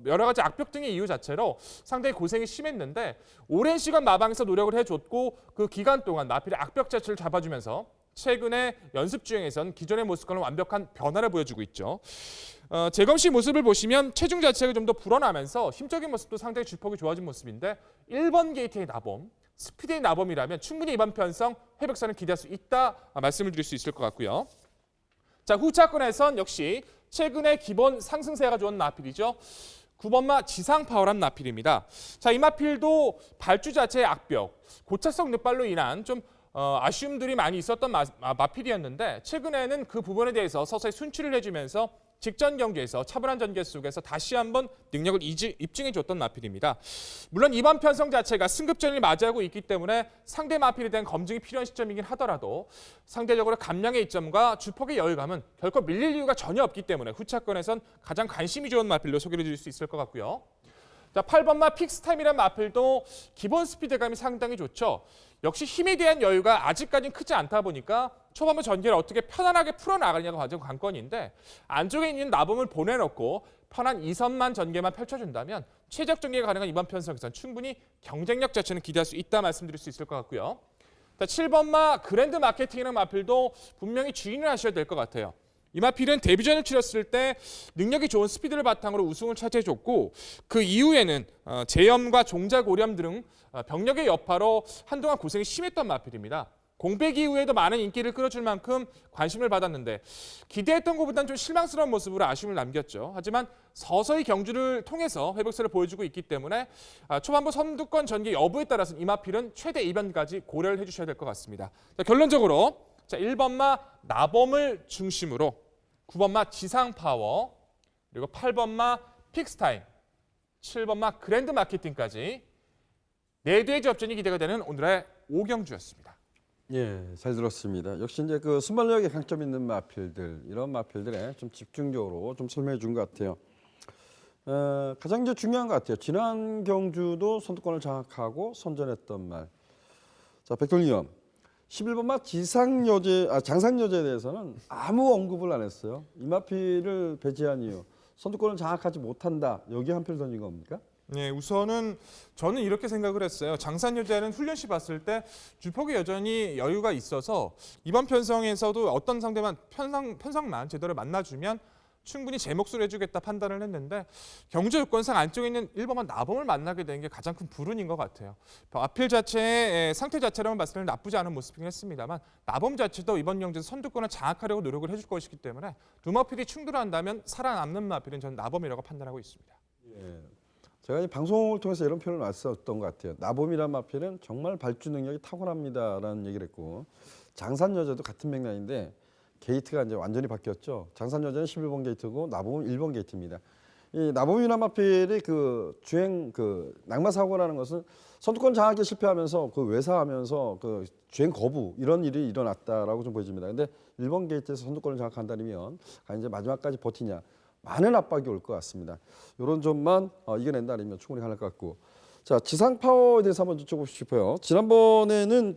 여러 가지 악벽 등의 이유 자체로 상당히 고생이 심했는데 오랜 시간 마방에서 노력을 해줬고 그 기간 동안 마필의 악벽 자체를 잡아주면서 최근에 연습 주행에선 기존의 모습과는 완벽한 변화를 보여주고 있죠. 재검 씨 모습을 보시면 체중 자체가 좀 더 불어나면서 힘적인 모습도 상당히 주폭이 좋아진 모습인데 1번 게이트의 나봄, 스피드의 나봄이라면 충분히 이번 편성 회복선을 기대할 수 있다 말씀을 드릴 수 있을 것 같고요. 자, 후차권에선 역시 최근에 기본 상승세가 좋은 마필이죠. 9번마 지상파워란 마필입니다. 자, 이 마필도 발주 자체의 악벽, 고차성 늑발로 인한 좀 아쉬움들이 많이 있었던 마필이었는데 최근에는 그 부분에 대해서 서서히 순치를 해주면서 직전 경기에서 차분한 전개 속에서 다시 한번 능력을 입증해줬던 마필입니다. 물론 이번 편성 자체가 승급전을 맞이하고 있기 때문에 상대 마필에 대한 검증이 필요한 시점이긴 하더라도 상대적으로 감량의 이점과 주폭의 여유감은 결코 밀릴 이유가 전혀 없기 때문에 후차권에선 가장 관심이 좋은 마필로 소개를 드릴 수 있을 것 같고요. 자, 8번마 픽스타임이라는 마필도 기본 스피드감이 상당히 좋죠. 역시 힘에 대한 여유가 아직까지는 크지 않다 보니까 초반부 전개를 어떻게 편안하게 풀어나가느냐가 가장 관건인데 안쪽에 있는 나봄을 보내놓고 편한 2선만 전개만 펼쳐준다면 최적 전개가 가능한 이번 편성에서는 충분히 경쟁력 자체는 기대할 수 있다 말씀드릴 수 있을 것 같고요. 자, 7번마 그랜드 마케팅이라는 마필도 분명히 주의를 하셔야 될 것 같아요. 이 마필은 데뷔전을 치렀을 때 능력이 좋은 스피드를 바탕으로 우승을 차지해줬고 그 이후에는 제염과 종작 오염 등 병력의 여파로 한동안 고생이 심했던 마필입니다. 공백 이후에도 많은 인기를 끌어줄 만큼 관심을 받았는데 기대했던 것보다는 좀 실망스러운 모습으로 아쉬움을 남겼죠. 하지만 서서히 경주를 통해서 회복세를 보여주고 있기 때문에 초반부 선두권 전개 여부에 따라서는 이 마필은 최대 이변까지 고려를 해주셔야 될 것 같습니다. 자, 결론적으로 1번마 나봄을 중심으로 9번마 지상파워, 그리고 8번마 픽스타임, 7번마 그랜드 마케팅까지 4대의 접전이 기대가 되는 오늘의 5경주였습니다. 예, 잘 들었습니다. 역시 이제 그 순발력에 강점 있는 마필들, 이런 마필들에 좀 집중적으로 좀 설명해 준 것 같아요. 가장 이제 중요한 것 같아요. 지난 경주도 선두권을 장악하고 선전했던 말. 자, 백돌리엄. 11번마 장상여제에 대해서는 아무 언급을 안 했어요. 이 마필을 배제한 이유. 선두권을 장악하지 못한다. 여기 한 표를 던진 겁니까? 네, 우선은 저는 이렇게 생각을 했어요. 장산여자는 훈련시 봤을 때 주폭이 여전히 여유가 있어서 이번 편성에서도 어떤 상대만 편성만 제대로 만나주면 충분히 제 몫을 해주겠다 판단을 했는데 경제 요건상 안쪽에 있는 1번만 나봄을 만나게 된 게 가장 큰 불운인 것 같아요. 아필 자체의 상태 자체로만 봤을 때는 나쁘지 않은 모습이긴 했습니다만 나봄 자체도 이번 경기에서 선두권을 장악하려고 노력을 해줄 것이기 때문에 두 마필이 충돌한다면 살아남는 마필은 저는 나봄이라고 판단하고 있습니다. 예. 제가 이 방송을 통해서 이런 표현을 썼던 것 같아요. 나봄이란 마필은 정말 발주 능력이 탁월합니다라는 얘기를 했고 장산여자도 같은 맥락인데 게이트가 이제 완전히 바뀌었죠. 장산여자는 11번 게이트고 나봄은 1번 게이트입니다. 이 나봄이란 마필이 그 주행 낙마 사고라는 것은 선두권 장악에 실패하면서 그 외사하면서 그 주행 거부 이런 일이 일어났다라고 좀 보여집니다. 근데 1번 게이트에서 선두권을 장악한다면 이제 마지막까지 버티냐. 많은 압박이 올 것 같습니다. 이런 점만 이겨낸다면 충분히 가능할 것 같고. 자, 지상 파워에 대해서 한번 여쭤보고 싶어요. 지난번에는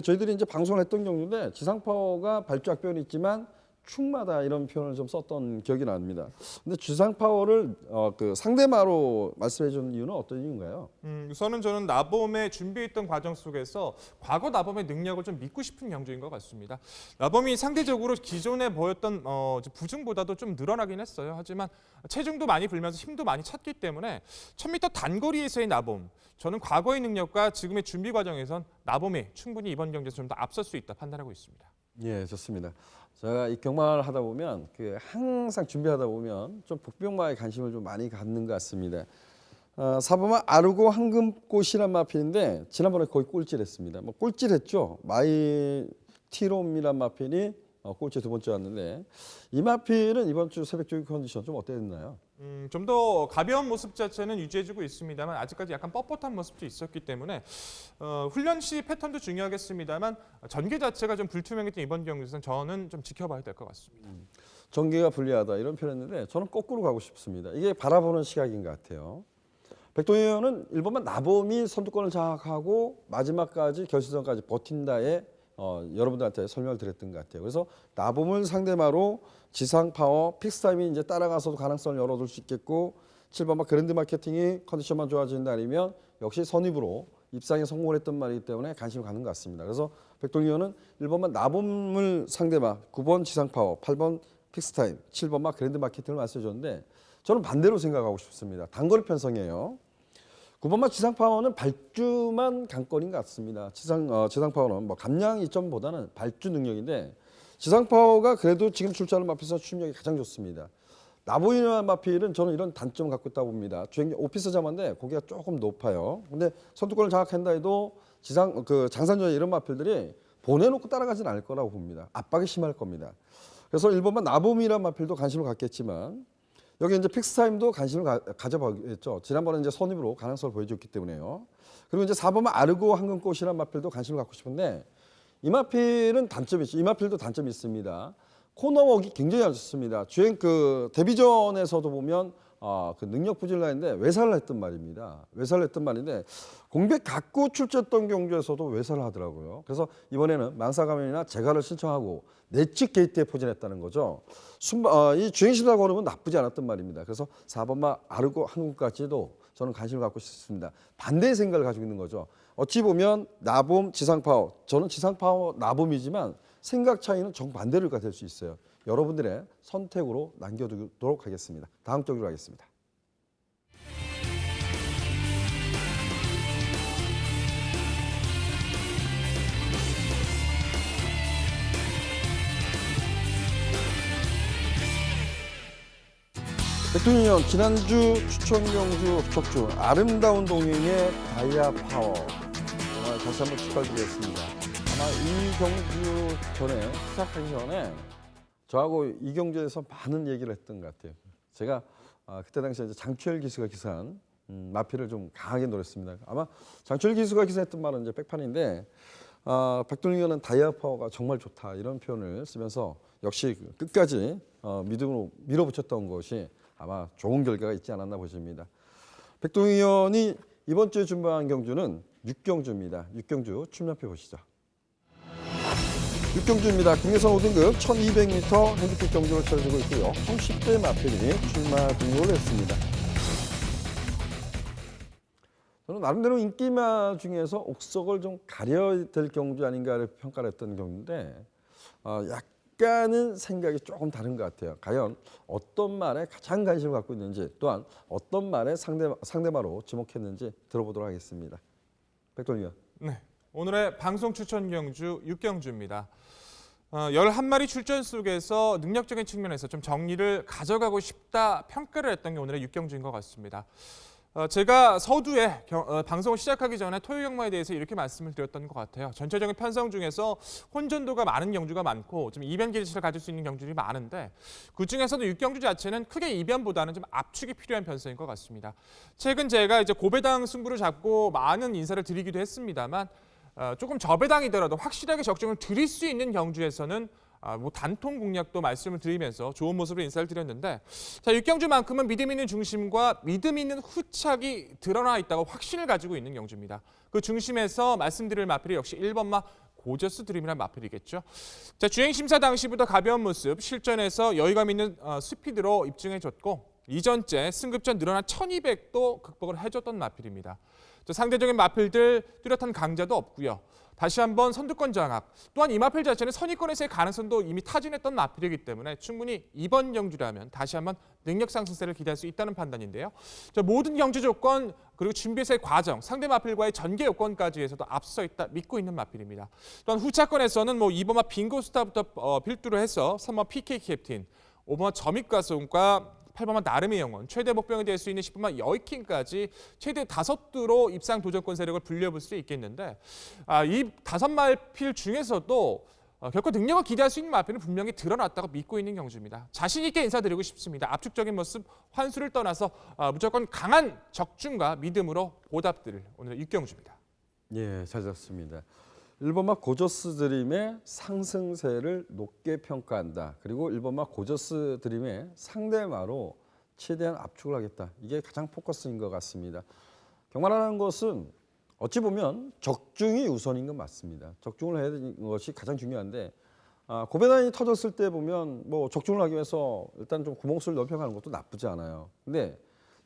저희들이 이제 방송을 했던 경우인데 지상 파워가 발주 악변이 있지만 축마다 이런 표현을 좀 썼던 기억이 납니다. 근데 지상 파워를 상대마로 말씀해 주는 이유는 어떤 이유인가요? 우선은 저는 나봄에 준비했던 과정 속에서 과거 나봄의 능력을 좀 믿고 싶은 경주인 것 같습니다. 나봄이 상대적으로 기존에 보였던 부중보다도 좀 늘어나긴 했어요. 하지만 체중도 많이 불면서 힘도 많이 찼기 때문에 1000m 단거리에서의 나봄, 저는 과거의 능력과 지금의 준비 과정에선 나봄이 충분히 이번 경기에서 좀 더 앞설 수 있다 판단하고 있습니다. 예, 좋습니다. 제가 이 경마를 하다 보면 항상 준비하다 보면 좀 복병마에 관심을 좀 많이 갖는 것 같습니다. 4번마 아르고 황금꽃이란 마필인데 지난번에 거의 꼴찌했습니다. 뭐 꼴찌했죠. 마이 티롬이란 마필이 꼴찌 두 번째 왔는데 이 마필은 이번 주 새벽 조기 컨디션 좀 어땠나요? 좀 더 가벼운 모습 자체는 유지해주고 있습니다만 아직까지 약간 뻣뻣한 모습도 있었기 때문에 훈련 시 패턴도 중요하겠습니다만 전개 자체가 좀 불투명했던 이번 경기에서는 저는 좀 지켜봐야 될 것 같습니다. 전개가 불리하다 이런 표현했는데 저는 거꾸로 가고 싶습니다. 이게 바라보는 시각인 것 같아요. 백동희 의원은 1번만 나범이 선두권을 장악하고 마지막까지 결승전까지 버틴다에 여러분들한테 설명을 드렸던 것 같아요. 그래서 나범을 상대마로 지상 파워, 픽스타임이 이제 따라가서도 가능성을 열어둘 수 있겠고 7번마 그랜드 마케팅이 컨디션만 좋아진다 아니면 역시 선입으로 입상에 성공을 했던 말이기 때문에 관심을 갖는 것 같습니다. 그래서 백동희 의원은 1번만 나범을 상대마, 9번 지상 파워, 8번 픽스타임, 7번마 그랜드 마케팅을 말씀해 줬는데 저는 반대로 생각하고 싶습니다. 단거리 편성이에요. 9번마 지상 파워는 발주만 강권인 것 같습니다. 지상 파워는 뭐 감량 이점보다는 발주 능력인데 지상 파워가 그래도 지금 출전하는 마필에서 추진력이 가장 좋습니다. 나보이는 마필은 저는 이런 단점을 갖고 있다고 봅니다. 주행 오피스 자만데 고기가 조금 높아요. 근데 선두권을 장악한다 해도 장산전에 이런 마필들이 보내놓고 따라가지는 않을 거라고 봅니다. 압박이 심할 겁니다. 그래서 1번만 나봄이란 마필도 관심을 갖겠지만 여기 이제 픽스타임도 관심을 가져보겠죠. 지난번에 이제 선입으로 가능성을 보여줬기 때문에요. 그리고 이제 4번만 아르고 황금꽃이란 마필도 관심을 갖고 싶은데 이 마필은 단점이 있죠. 이 마필도 단점이 있습니다. 코너웍이 굉장히 안 좋습니다. 주행 데뷔전에서도 보면 그 능력 부진을 했는데 외살을 했던 말입니다. 외살을 했던 말인데 공백 갖고 출제했던 경주에서도 외살을 하더라고요. 그래서 이번에는 망사감면이나 재가를 신청하고 내측 게이트에 포진했다는 거죠. 이 주행심사 걸음은 나쁘지 않았던 말입니다. 그래서 4번마 아르고 한국까지도 저는 관심을 갖고 싶습니다. 반대의 생각을 가지고 있는 거죠. 어찌 보면 나봄, 지상파워, 저는 지상파워 나봄이지만 생각 차이는 정반대로가 될 수 있어요. 여러분들의 선택으로 남겨두도록 하겠습니다. 다음 쪽으로 가겠습니다. 백동희 의원 지난주 추천 경주 척주 아름다운 동행의 다이아 파워 정말 다시 한번 축하드리겠습니다. 아마 이 경주 전에 시작하기 전에 저하고 이 경주에서 많은 얘기를 했던 것 같아요. 제가 그때 당시에 이제 장철 기수가 기사한 마필을 좀 강하게 노렸습니다. 아마 장철 기수가 기사했던 말은 이제 백판인데 백동희 의원은 다이아 파워가 정말 좋다 이런 표현을 쓰면서 역시 끝까지 믿음으로 밀어붙였던 것이 아마 좋은 결과가 있지 않았나 보십니다. 백동희 의원이 이번 주에 준비한 경주는 6경주입니다. 6경주 출면표 보시죠. 6경주입니다. 국내선 5등급 1200m 핸디캡 경주를 치러지고 있고요. 30대 마필이 출마 등록을 했습니다. 저는 나름대로 인기마 중에서 옥석을 좀 가려야 될 경주 아닌가를 평가를 했던 경주인데 약간은 생각이 조금 다른 것 같아요. 과연 어떤 말에 가장 관심을 갖고 있는지 또한 어떤 말에 상대마로 지목했는지 들어보도록 하겠습니다. 백동희 의원. 네, 오늘의 방송 추천 경주 6경주입니다. 11마리 출전 속에서 능력적인 측면에서 좀 정리를 가져가고 싶다 평가를 했던 게 오늘의 6경주인 것 같습니다. 제가 서두에 방송을 시작하기 전에 토요경마에 대해서 이렇게 말씀을 드렸던 것 같아요. 전체적인 편성 중에서 혼전도가 많은 경주가 많고 좀 이변 기질을 가질 수 있는 경주들이 많은데 그중에서도 6경주 자체는 크게 이변보다는 좀 압축이 필요한 편성인 것 같습니다. 최근 제가 이제 고배당 승부를 잡고 많은 인사를 드리기도 했습니다만 조금 저배당이더라도 확실하게 적정을 드릴 수 있는 경주에서는 뭐 단통 공략도 말씀을 드리면서 좋은 모습으로 인사를 드렸는데 자 6경주만큼은 믿음 있는 중심과 믿음 있는 후착이 드러나 있다고 확신을 가지고 있는 경주입니다. 그 중심에서 말씀드릴 마필이 역시 1번마 고저스 드림이라는 마필이겠죠. 자 주행심사 당시부터 가벼운 모습, 실전에서 여유감 있는 스피드로 입증해줬고 이전째 승급전 늘어난 1200도 극복을 해줬던 마필입니다. 상대적인 마필들 뚜렷한 강자도 없고요. 다시 한번 선두권 장악, 또한 이 마필 자체는 선의권에서의 가능성도 이미 타진했던 마필이기 때문에 충분히 이번 경주라면 다시 한번 능력 상승세를 기대할 수 있다는 판단인데요. 모든 경주 조건 그리고 준비에서의 과정, 상대 마필과의 전개 요건까지 해서도 앞서 있다 믿고 있는 마필입니다. 또한 후차권에서는 2번마 빙고스타부터 필두로 해서 3번마 PK 캡틴, 5번마 점입가속과 8번마 나름의 영혼, 최대 복병이 될 수 있는 10번마 여이킹까지 최대 5두로 입상 도전권 세력을 불려볼 수 있겠는데 이 5마필 중에서도 결코 능력을 기대할 수 있는 마필은 분명히 드러났다고 믿고 있는 경주입니다. 자신 있게 인사드리고 싶습니다. 압축적인 모습, 환수를 떠나서 무조건 강한 적중과 믿음으로 보답드릴 오늘의 6경주입니다. 예, 잘 잡습니다. 1번마 고저스 드림의 상승세를 높게 평가한다. 그리고 1번마 고저스 드림의 상대마로 최대한 압축을 하겠다. 이게 가장 포커스인 것 같습니다. 경마라는 것은 어찌 보면 적중이 우선인 건 맞습니다. 적중을 해야 되는 것이 가장 중요한데 고배당이 터졌을 때 보면 뭐 적중을 하기 위해서 일단 좀 구멍수를 넓혀가는 것도 나쁘지 않아요. 근데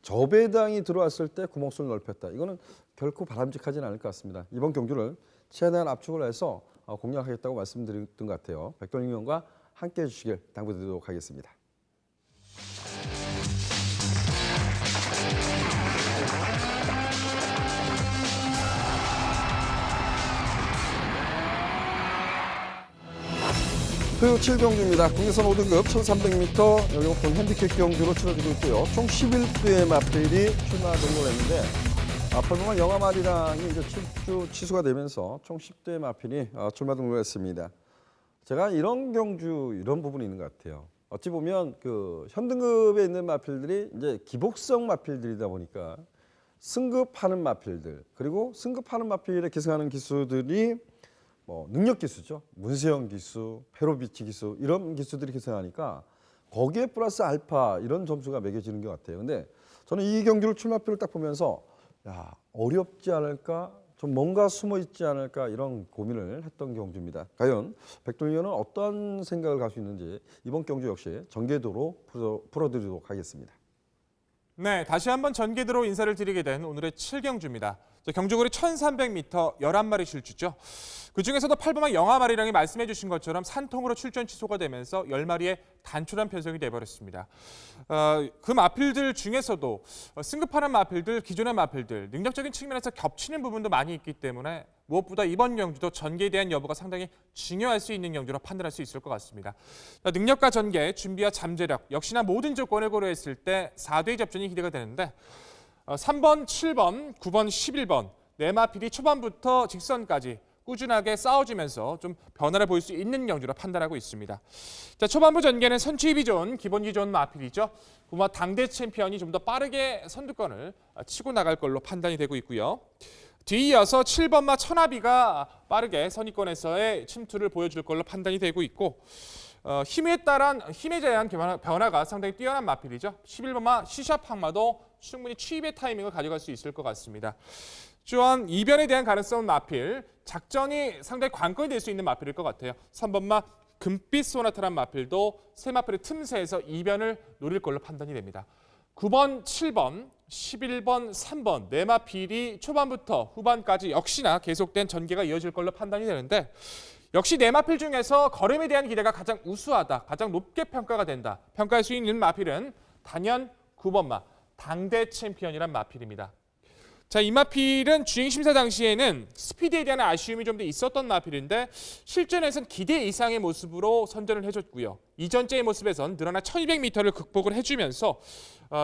저배당이 들어왔을 때 구멍수를 넓혔다. 이거는 결코 바람직하지는 않을 것 같습니다. 이번 경주를 최대한 압축을 해서 공략하겠다고 말씀드렸던 것 같아요. 백돌림 의원과 함께해 주시길 당부드리도록 하겠습니다. 토요 7경주입니다. 국내선 5등급 1300m 여기 오픈 핸디캡 경주로 치러지고 있고요. 총 11두의 마필이 출마 등록을 했는데 8번마 영아마리랑이 이제 7주 취소가 되면서 총 10두의 마필이 출마 등록을 했습니다. 제가 이런 경주 이런 부분이 있는 것 같아요. 어찌 보면 그 현등급에 있는 마필들이 이제 기복성 마필들이다 보니까 승급하는 마필들 그리고 승급하는 마필에 기승하는 기수들이 뭐 능력 기수죠. 문세영 기수, 페로비치 기수 이런 기수들이 기승하니까 거기에 플러스 알파 이런 점수가 매겨지는 것 같아요. 근데 저는 이 경기를 출마표를 딱 보면서 야 어렵지 않을까? 좀 뭔가 숨어 있지 않을까? 이런 고민을 했던 경주입니다. 과연 백돌림 의원은 어떤 생각을 가지고 있는지 이번 경주 역시 전개도로 풀어드리도록 하겠습니다. 네, 다시 한번 전개도로 인사를 드리게 된 오늘의 7경주입니다. 경주거리 1300m 11마리 출주죠. 그중에서도 8번마 영아마리랑이 말씀해 주신 것처럼 산통으로 출전 취소가 되면서 10마리의 단촐한 편성이 돼버렸습니다. 그 마필들 중에서도 승급하는 마필들, 기존의 마필들 능력적인 측면에서 겹치는 부분도 많이 있기 때문에 무엇보다 이번 경주도 전개에 대한 여부가 상당히 중요할 수 있는 경주로 판단할 수 있을 것 같습니다. 능력과 전개, 준비와 잠재력 역시나 모든 조건을 고려했을 때 4대의 접전이 기대가 되는데 3번, 7번, 9번, 11번 네 마필이 초반부터 직선까지 꾸준하게 싸워주면서 좀 변화를 보일 수 있는 경주로 판단하고 있습니다. 자, 초반부 전개는 선취입이 좋은 기본기 좋은 마필이죠. 구마 당대 챔피언이 좀 더 빠르게 선두권을 치고 나갈 걸로 판단이 되고 있고요. 뒤이어서 7번마 천하비가 빠르게 선의권에서의 침투를 보여줄 걸로 판단이 되고 있고 힘에 대한 변화가 상당히 뛰어난 마필이죠. 11번마 시샤팡마도 충분히 취입의 타이밍을 가져갈 수 있을 것 같습니다. 또한 이변에 대한 가능성은 마필, 작전이 상당히 관건이 될 수 있는 마필일 것 같아요. 3번마 금빛 소나타란 마필도 세 마필의 틈새에서 이변을 노릴 걸로 판단이 됩니다. 9번, 7번, 11번, 3번 네 마필이 초반부터 후반까지 역시나 계속된 전개가 이어질 걸로 판단이 되는데 역시 네 마필 중에서 걸음에 대한 기대가 가장 우수하다, 가장 높게 평가가 된다. 평가할 수 있는 마필은 단연 9번마 당대 챔피언이란 마필입니다. 자, 이 마필은 주행 심사 당시에는 스피드에 대한 아쉬움이 좀 더 있었던 마필인데 실전에선 기대 이상의 모습으로 선전을 해줬고요. 이전제의 모습에선 늘어나 1200m를 극복을 해주면서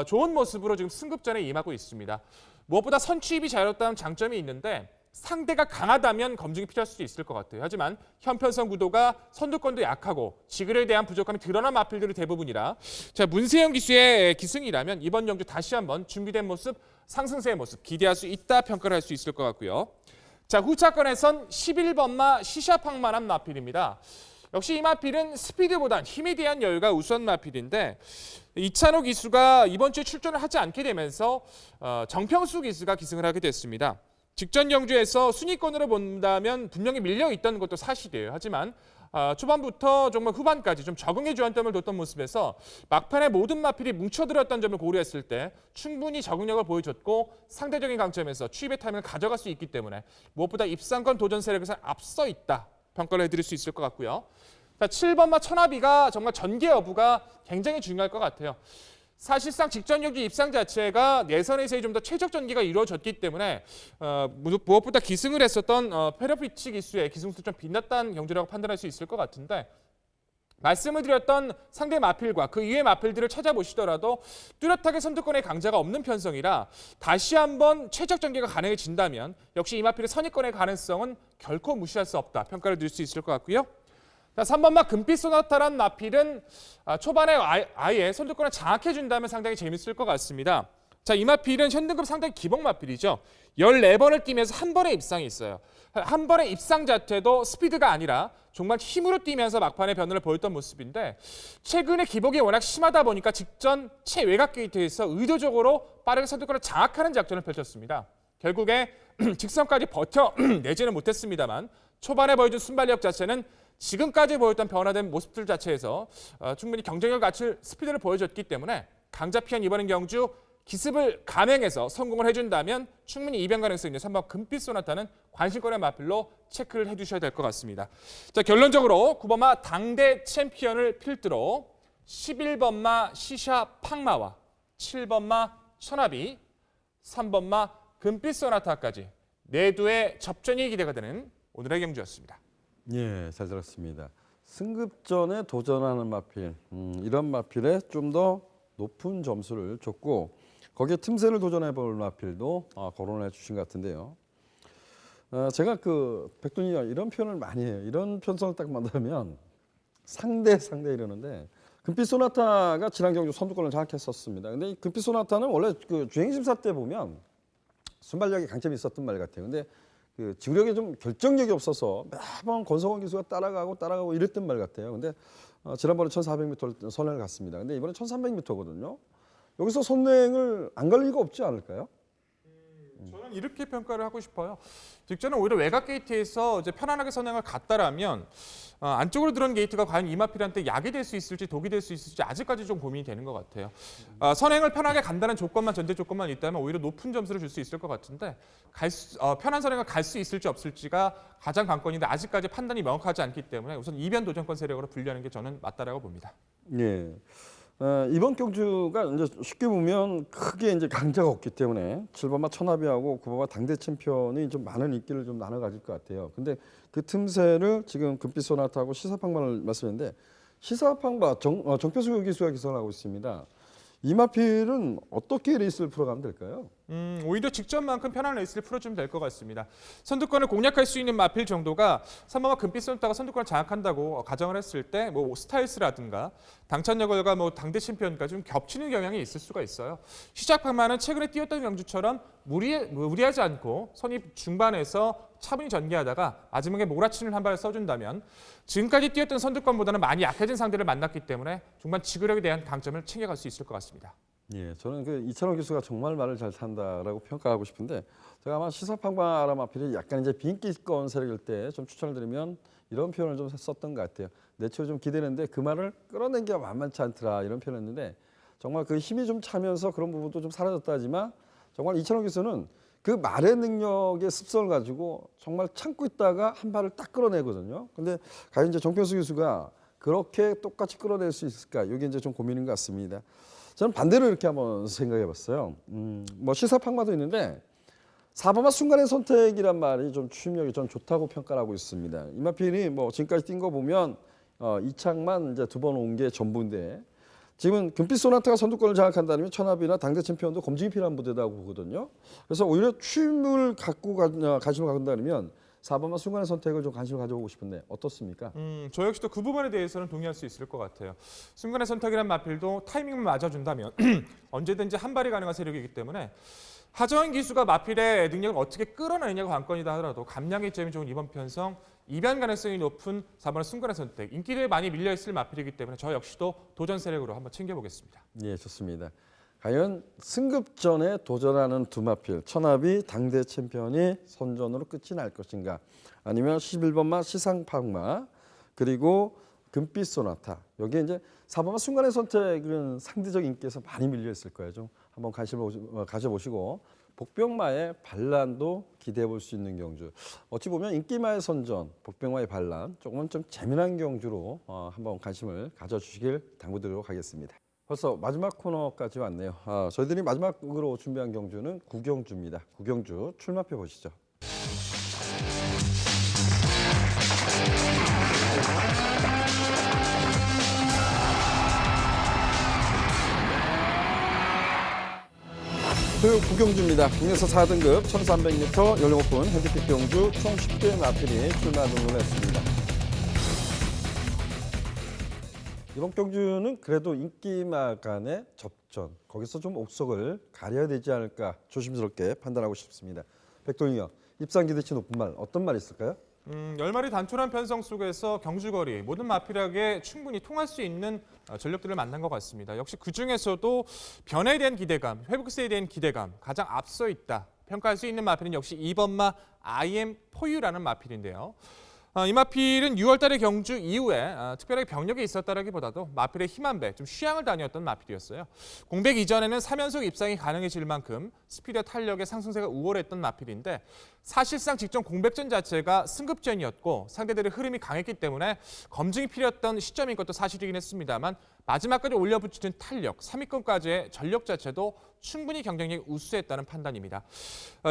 좋은 모습으로 지금 승급전에 임하고 있습니다. 무엇보다 선취입이 자유롭다는 장점이 있는데 상대가 강하다면 검증이 필요할 수도 있을 것 같아요. 하지만 현편성 구도가 선두권도 약하고 지글에 대한 부족함이 드러난 마필들이 대부분이라 자, 문세영 기수의 기승이라면 이번 경주 다시 한번 준비된 모습, 상승세의 모습 기대할 수 있다 평가를 할 수 있을 것 같고요. 자, 후차권에선 11번마 시샤팡만한 마필입니다. 역시 이 마필은 스피드보단 힘에 대한 여유가 우선 마필인데 이찬호 기수가 이번 주에 출전을 하지 않게 되면서 정평수 기수가 기승을 하게 됐습니다. 직전 경주에서 순위권으로 본다면 분명히 밀려있던 것도 사실이에요. 하지만 초반부터 정말 후반까지 좀 적응의 주안점을 뒀던 모습에서 막판에 모든 마필이 뭉쳐들었던 점을 고려했을 때 충분히 적응력을 보여줬고 상대적인 강점에서 취입의 타임을 가져갈 수 있기 때문에 무엇보다 입상권 도전 세력에서 앞서 있다 평가를 해드릴 수 있을 것 같고요. 자, 7번마 천하비가 정말 전개 여부가 굉장히 중요할 것 같아요. 사실상 직전 경주 입상 자체가 내선에서의 좀 더 최적 전개가 이루어졌기 때문에 무엇보다 기승을 했었던 페로피치 기수의 기승수 좀 빛났다는 경주라고 판단할 수 있을 것 같은데 말씀을 드렸던 상대 마필과 그 이외의 마필들을 찾아보시더라도 뚜렷하게 선두권의 강자가 없는 편성이라 다시 한번 최적 전개가 가능해진다면 역시 이 마필의 선입권의 가능성은 결코 무시할 수 없다 평가를 드릴 수 있을 것 같고요. 자, 3번마 금빛 소나타란 마필은 초반에 아예 선두권을 장악해준다면 상당히 재밌을 것 같습니다. 자, 이 마필은 현등급 상당히 기본 마필이죠. 14번을 뛰면서 한 번의 입상이 있어요. 한 번의 입상 자체도 스피드가 아니라 정말 힘으로 뛰면서 막판에 변화를 보였던 모습인데 최근에 기복이 워낙 심하다 보니까 직전 최외곽 게이트에서 의도적으로 빠르게 선두권을 장악하는 작전을 펼쳤습니다. 결국에 직선까지 버텨내지는 못했습니다만 초반에 보여준 순발력 자체는 지금까지 보였던 변화된 모습들 자체에서 충분히 경쟁력 갖출 스피드를 보여줬기 때문에 강자 피한 이번엔 경주 기습을 감행해서 성공을 해준다면 충분히 이변 가능성이 있는 3번 금빛 소나타는 관심권의 마필로 체크를 해두셔야 될 것 같습니다. 자, 결론적으로 9번마 당대 챔피언을 필두로 11번마 시샤 팡마와 7번마 천하비, 3번마 금빛 소나타까지 내두의 접전이 기대가 되는 오늘의 경주였습니다. 예, 잘 들었습니다. 승급전에 도전하는 마필, 이런 마필에 좀 더 높은 점수를 줬고 거기에 틈새를 도전해볼 마필도 거론해 주신 것 같은데요. 제가 백두니 이런 표현을 많이 해요. 이런 편성을 딱 만들면 상대 이러는데 금빛 소나타가 지난 경주 선두권을 장악했었습니다. 근데 이 금빛 소나타는 원래 주행 심사 때 보면 순발력이 강점이 있었던 말 같아요. 근데 지구력에 좀 결정력이 없어서 매번 권성원 기수가 따라가고 이랬던 말 같아요. 근데 지난번에 1,400m 선행을 갔습니다. 근데 이번에 1,300m거든요. 여기서 선행을 안 갈 리가 없지 않을까요? 저는 이렇게 평가를 하고 싶어요. 직전에 오히려 외곽 게이트에서 이제 편안하게 선행을 갔다라면 안쪽으로 들어온 게이트가 과연 이마필한테 약이 될 수 있을지 독이 될 수 있을지 아직까지 좀 고민이 되는 것 같아요. 선행을 편하게 간다는 조건만 전제 조건만 있다면 오히려 높은 점수를 줄 수 있을 것 같은데 편한 선행을 갈 수 있을지 없을지가 가장 관건인데 아직까지 판단이 명확하지 않기 때문에 우선 이변 도전권 세력으로 분류하는 게 저는 맞다라고 봅니다. 예. 이번 경주가 이제 쉽게 보면 크게 이제 강자가 없기 때문에 7번마 천하비하고 9번마 당대 챔피언이 좀 많은 인기를 좀 나눠 가질 것 같아요. 근데 그 틈새를 지금 금빛 소나타하고 시사팡마를 말씀했는데 시사팡마 정표수 기수가 기선을 하고 있습니다. 이 마필은 어떻게 레이스를 풀어가면 될까요? 오히려 직전만큼 편한 레이스를 풀어주면 될 것 같습니다. 선두권을 공략할 수 있는 마필 정도가 3번마 금빛 소나타가 선두권을 장악한다고 가정을 했을 때 스타일스라든가 당찬여걸과 당대 챔피언까지 좀 겹치는 경향이 있을 수가 있어요. 시작판만은 최근에 뛰었던 경주처럼 무리하지 않고 선입 중반에서 차분히 전개하다가 마지막에 몰아치는 한 발을 써준다면 지금까지 뛰었던 선두권보다는 많이 약해진 상대를 만났기 때문에 중반 지구력에 대한 강점을 챙겨갈 수 있을 것 같습니다. 예, 저는 이찬원 기수가 정말 말을 잘 탄다라고 평가하고 싶은데 제가 아마 시사팡마 마필이 약간 이제 비인기권 세력일 때 좀 추천을 드리면 이런 표현을 좀 썼던 것 같아요. 내초에 좀 기대는데 그 말을 끌어낸 게 만만치 않더라 이런 표현했는데 정말 그 힘이 좀 차면서 그런 부분도 좀 사라졌다 하지만 정말 이찬원 기수는 그 말의 능력의 습성을 가지고 정말 참고 있다가 한 발을 딱 끌어내거든요. 근데 과연 이제 정표수 기수가 그렇게 똑같이 끌어낼 수 있을까? 이게 이제 좀 고민인 것 같습니다. 저는 반대로 이렇게 한번 생각해봤어요. 시사팡마도 있는데 4번마 순간의 선택이란 말이 좀 추임력이 전 좋다고 평가를 하고 있습니다. 이마필이 지금까지 뛴 거 보면 이창만 이제 2번 온 게 전부인데 지금 금빛 소나타가 선두권을 장악한다면 천하비나 당대 챔피언도 검증이 필요한 부대라고 보거든요. 그래서 오히려 추임을 갖고 관심을 갖는다면 4번마 순간의 선택을 좀 관심을 가져보고 싶은데 어떻습니까? 저 역시도 그 부분에 대해서는 동의할 수 있을 것 같아요. 순간의 선택이란 마필도 타이밍을 맞아준다면 언제든지 한 발이 가능한 세력이기 때문에 하정인 기수가 마필의 능력을 어떻게 끌어내느냐가 관건이다 하더라도 감량의 점이 좋은 이번 편성 이변 가능성이 높은 4번의 순간의 선택 인기도에 많이 밀려있을 마필이기 때문에 저 역시도 도전 세력으로 한번 챙겨보겠습니다. 예, 좋습니다. 과연 승급전에 도전하는 두 마필 천하비 당대 챔피언이 선전으로 끝이 날 것인가 아니면 11번마 시상팡마 그리고 금빛 소나타 여기에 이제 4번마 순간의 선택은 상대적 인기에서 많이 밀려 있을 거예요. 좀 한번 관심을 가져보시고 복병마의 반란도 기대해 볼 수 있는 경주. 어찌 보면 인기마의 선전, 복병마의 반란 조금은 좀 재미난 경주로 한번 관심을 가져주시길 당부드리도록 하겠습니다. 벌써 마지막 코너까지 왔네요. 저희들이 마지막으로 준비한 경주는 구경주입니다. 구경주 출마표 보시죠. 토요 구경주입니다. 국내에서 4등급 1300m 연령 오픈 핸디캡 경주 총 10대 마필이 출마 등록을 했습니다. 이번 경주는 그래도 인기마 간의 접전, 거기서 좀 옥석을 가려야 되지 않을까 조심스럽게 판단하고 싶습니다. 백동영, 입상 기대치 높은 말, 어떤 말이 있을까요? 10마리 단촐한 편성 속에서 경주거리 모든 마필에게 충분히 통할 수 있는 전력들을 만난 것 같습니다. 역시 그중에서도 변화에 대한 기대감, 회복세에 대한 기대감 가장 앞서 있다. 평가할 수 있는 마필은 역시 2번마 IM4U라는 마필인데요. 이 마필은 6월 달에 경주 이후에 특별하게 병력이 있었다라기보다도 마필의 힘 한 배, 좀 휴양을 다녔던 마필이었어요. 공백 이전에는 3연속 입상이 가능해질 만큼 스피드와 탄력의 상승세가 우월했던 마필인데 사실상 직전 공백전 자체가 승급전이었고 상대들의 흐름이 강했기 때문에 검증이 필요했던 시점인 것도 사실이긴 했습니다만 마지막까지 올려붙이는 탄력, 3위권까지의 전력 자체도 충분히 경쟁력이 우수했다는 판단입니다.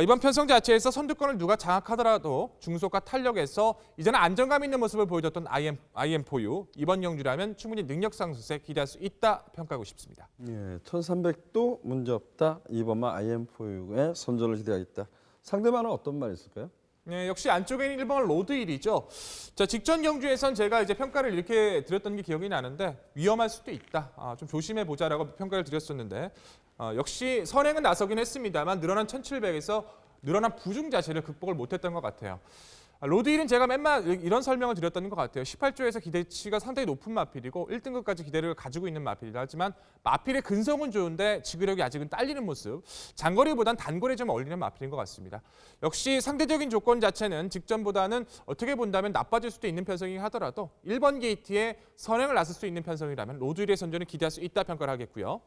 이번 편성 자체에서 선두권을 누가 장악하더라도 중속과 탄력에서 이제는 안정감 있는 모습을 보여줬던 IM4U 이번 경주라면 충분히 능력 상승세 기대할 수 있다 평가하고 싶습니다. 예, 1300도 문제없다. 2번마 IM4U의 선전을 기대하겠다. 상대방은 어떤 말이 있을까요? 네, 역시 안쪽에 있는 1번은 로드힐이죠. 자, 직전 경주에선 제가 이제 평가를 이렇게 드렸던 게 기억이 나는데 위험할 수도 있다. 좀 조심해 보자라고 평가를 드렸었는데 역시 선행은 나서긴 했습니다만 늘어난 1700에서 늘어난 부중 자체를 극복을 못했던 것 같아요. 로드힐은 제가 맨날 이런 설명을 드렸던 것 같아요. 18조에서 기대치가 상당히 높은 마필이고 1등급까지 기대를 가지고 있는 마필이다. 하지만 마필의 근성은 좋은데 지구력이 아직은 딸리는 모습. 장거리보단 단거리에 좀 어울리는 마필인 것 같습니다. 역시 상대적인 조건 자체는 직전보다는 어떻게 본다면 나빠질 수도 있는 편성이긴 하더라도 1번 게이트에 선행을 나설 수 있는 편성이라면 로드힐의 선전을 기대할 수 있다 평가를 하겠고요.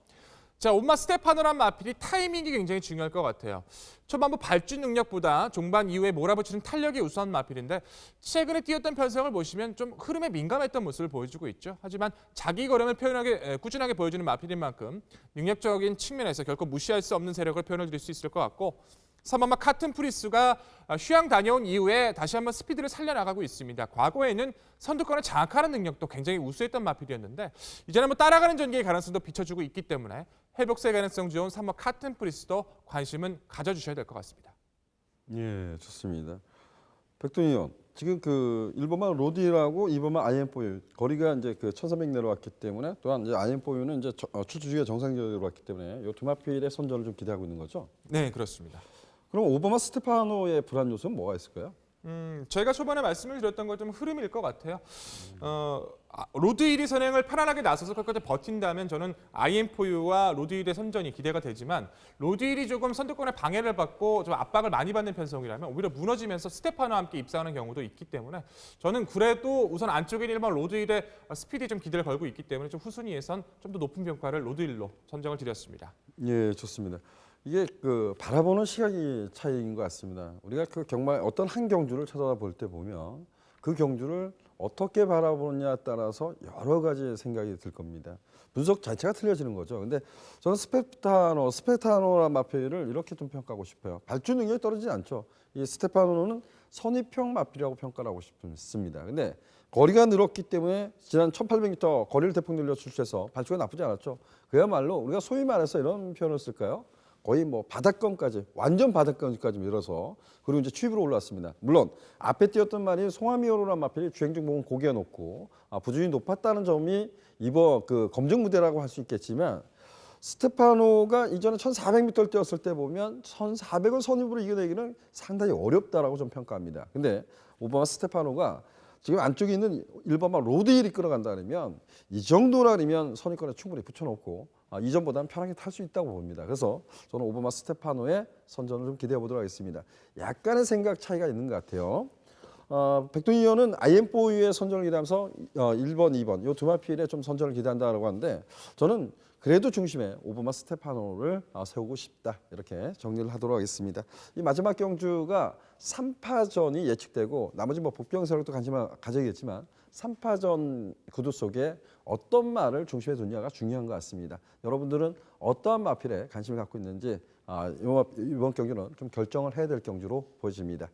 자, 온마 스테파노란 마필이 타이밍이 굉장히 중요할 것 같아요. 초반부 발주 능력보다 종반 이후에 몰아붙이는 탄력이 우수한 마필인데 최근에 뛰었던 편성을 보시면 좀 흐름에 민감했던 모습을 보여주고 있죠. 하지만 자기 걸음을 꾸준하게 보여주는 마필인 만큼 능력적인 측면에서 결코 무시할 수 없는 세력을 표현을 드릴 수 있을 것 같고 3번마 카튼 프리스가 휴양 다녀온 이후에 다시 한번 스피드를 살려나가고 있습니다. 과거에는 선두권을 장악하는 능력도 굉장히 우수했던 마필이었는데 이제는 따라가는 전개의 가능성도 비춰주고 있기 때문에 회복세 가능성 좋은 3번 카튼 프리스도 관심은 가져주셔야 될 것 같습니다. 예, 좋습니다. 백동희 의원, 지금 그 1번만 로드힐하고 2번만 IM4U 거리가 이제 그 1300 내려왔기 때문에 또한 이제 IM4U는 이제 출주 주기가 정상적으로 왔기 때문에 이 두 마필의 선전을 좀 기대하고 있는 거죠? 네, 그렇습니다. 그럼 5번만 스테파노의 불안 요소는 뭐가 있을까요? 제가 초반에 말씀을 드렸던 건 좀 흐름일 것 같아요. 로드힐이 선행을 편안하게 나서서 끝까지 버틴다면 저는 IM4U와 로드힐의 선전이 기대가 되지만 로드힐이 조금 선두권의 방해를 받고 좀 압박을 많이 받는 편성이라면 오히려 무너지면서 스테파노와 함께 입상하는 경우도 있기 때문에 저는 그래도 우선 안쪽에 있는 1번 로드힐의 스피드에 좀 기대를 걸고 있기 때문에 좀 후순위에선 좀 더 높은 평가를 로드힐로 선정을 드렸습니다. 예, 좋습니다. 이게 그 바라보는 시각이 차이인 것 같습니다. 우리가 그 정말 어떤 한 경주를 찾아볼 때 보면 그 경주를 어떻게 바라보느냐에 따라서 여러 가지 생각이 들 겁니다. 분석 자체가 틀려지는 거죠. 근데 저는 스페타노란 마필을 이렇게 좀 평가하고 싶어요. 발주 능력이 떨어지지 않죠. 이 스테파노는 선입형 마필이라고 평가를 하고 싶습니다. 근데 거리가 늘었기 때문에 지난 1800m 거리를 대폭 늘려 출시해서 발주가 나쁘지 않았죠. 그야말로 우리가 소위 말해서 이런 표현을 쓸까요? 거의 뭐 바닥권까지, 완전 바닥권까지 밀어서 그리고 이제 추입으로 올라왔습니다. 물론 앞에 뛰었던 말이 송하미오로란 마필이 주행 중복은 고기가 높고 부준이 높았다는 점이 이번 그 검증 무대라고 할 수 있겠지만 스테파노가 이전에 1400m를 뛰었을 때 보면 1400을 선입으로 이겨내기는 상당히 어렵다라고 좀 평가합니다. 근데 오바마 스테파노가 지금 안쪽에 있는 1번만 로드힐이 끌어간다면 이 정도라면 선입권에 충분히 붙여놓고 이전보다는 편하게 탈 수 있다고 봅니다. 그래서 저는 오바마 스테파노의 선전을 좀 기대해 보도록 하겠습니다. 약간의 생각 차이가 있는 것 같아요. 백동희 의원은 IM4U의 선전을 기대하면서 1번, 2번 이 두 마필에 좀 선전을 기대한다고 하는데 저는 그래도 중심에 오바마 스테파노를 세우고 싶다 이렇게 정리를 하도록 하겠습니다. 이 마지막 경주가 3파전이 예측되고 나머지 뭐 복병 세력도 관심을 가져야겠지만 3파전 구도 속에 어떤 말을 중심에 두냐가 중요한 것 같습니다. 여러분들은 어떠한 마필에 관심을 갖고 있는지 이번 경주는 좀 결정을 해야 될 경주로 보여집니다.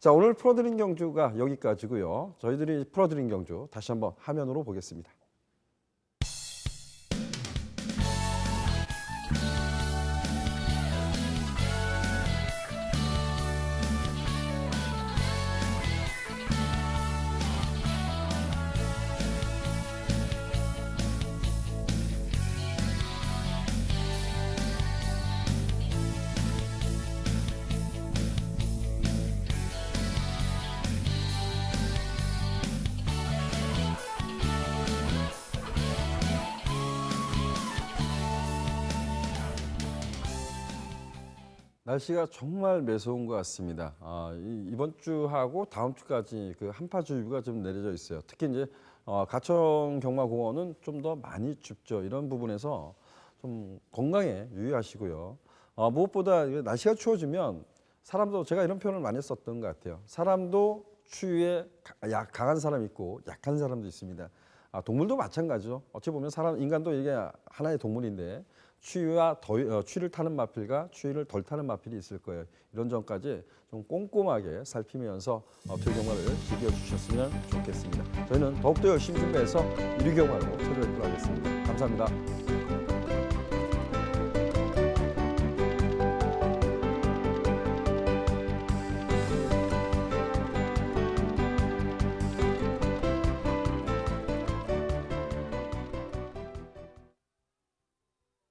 자, 오늘 풀어드린 경주가 여기까지고요. 저희들이 풀어드린 경주 다시 한번 화면으로 보겠습니다. 날씨가 정말 매서운 것 같습니다. 이번 주하고 다음 주까지 그 한파주의보가 좀 내려져 있어요. 특히 이제 가천경마공원은 좀 더 많이 춥죠. 이런 부분에서 좀 건강에 유의하시고요. 무엇보다 이게 날씨가 추워지면 사람도 제가 이런 표현을 많이 썼던 것 같아요. 사람도 추위에 강한 사람이 있고 약한 사람도 있습니다. 동물도 마찬가지죠. 어찌 보면 인간도 이게 하나의 동물인데 추위를 타는 마필과 추위를 덜 타는 마필이 있을 거예요. 이런 점까지 좀 꼼꼼하게 살피면서 토요 경마를 즐겨주셨으면 좋겠습니다. 저희는 더욱더 열심히 준비해서 1위 경마로 찾아뵙도록 하겠습니다. 감사합니다.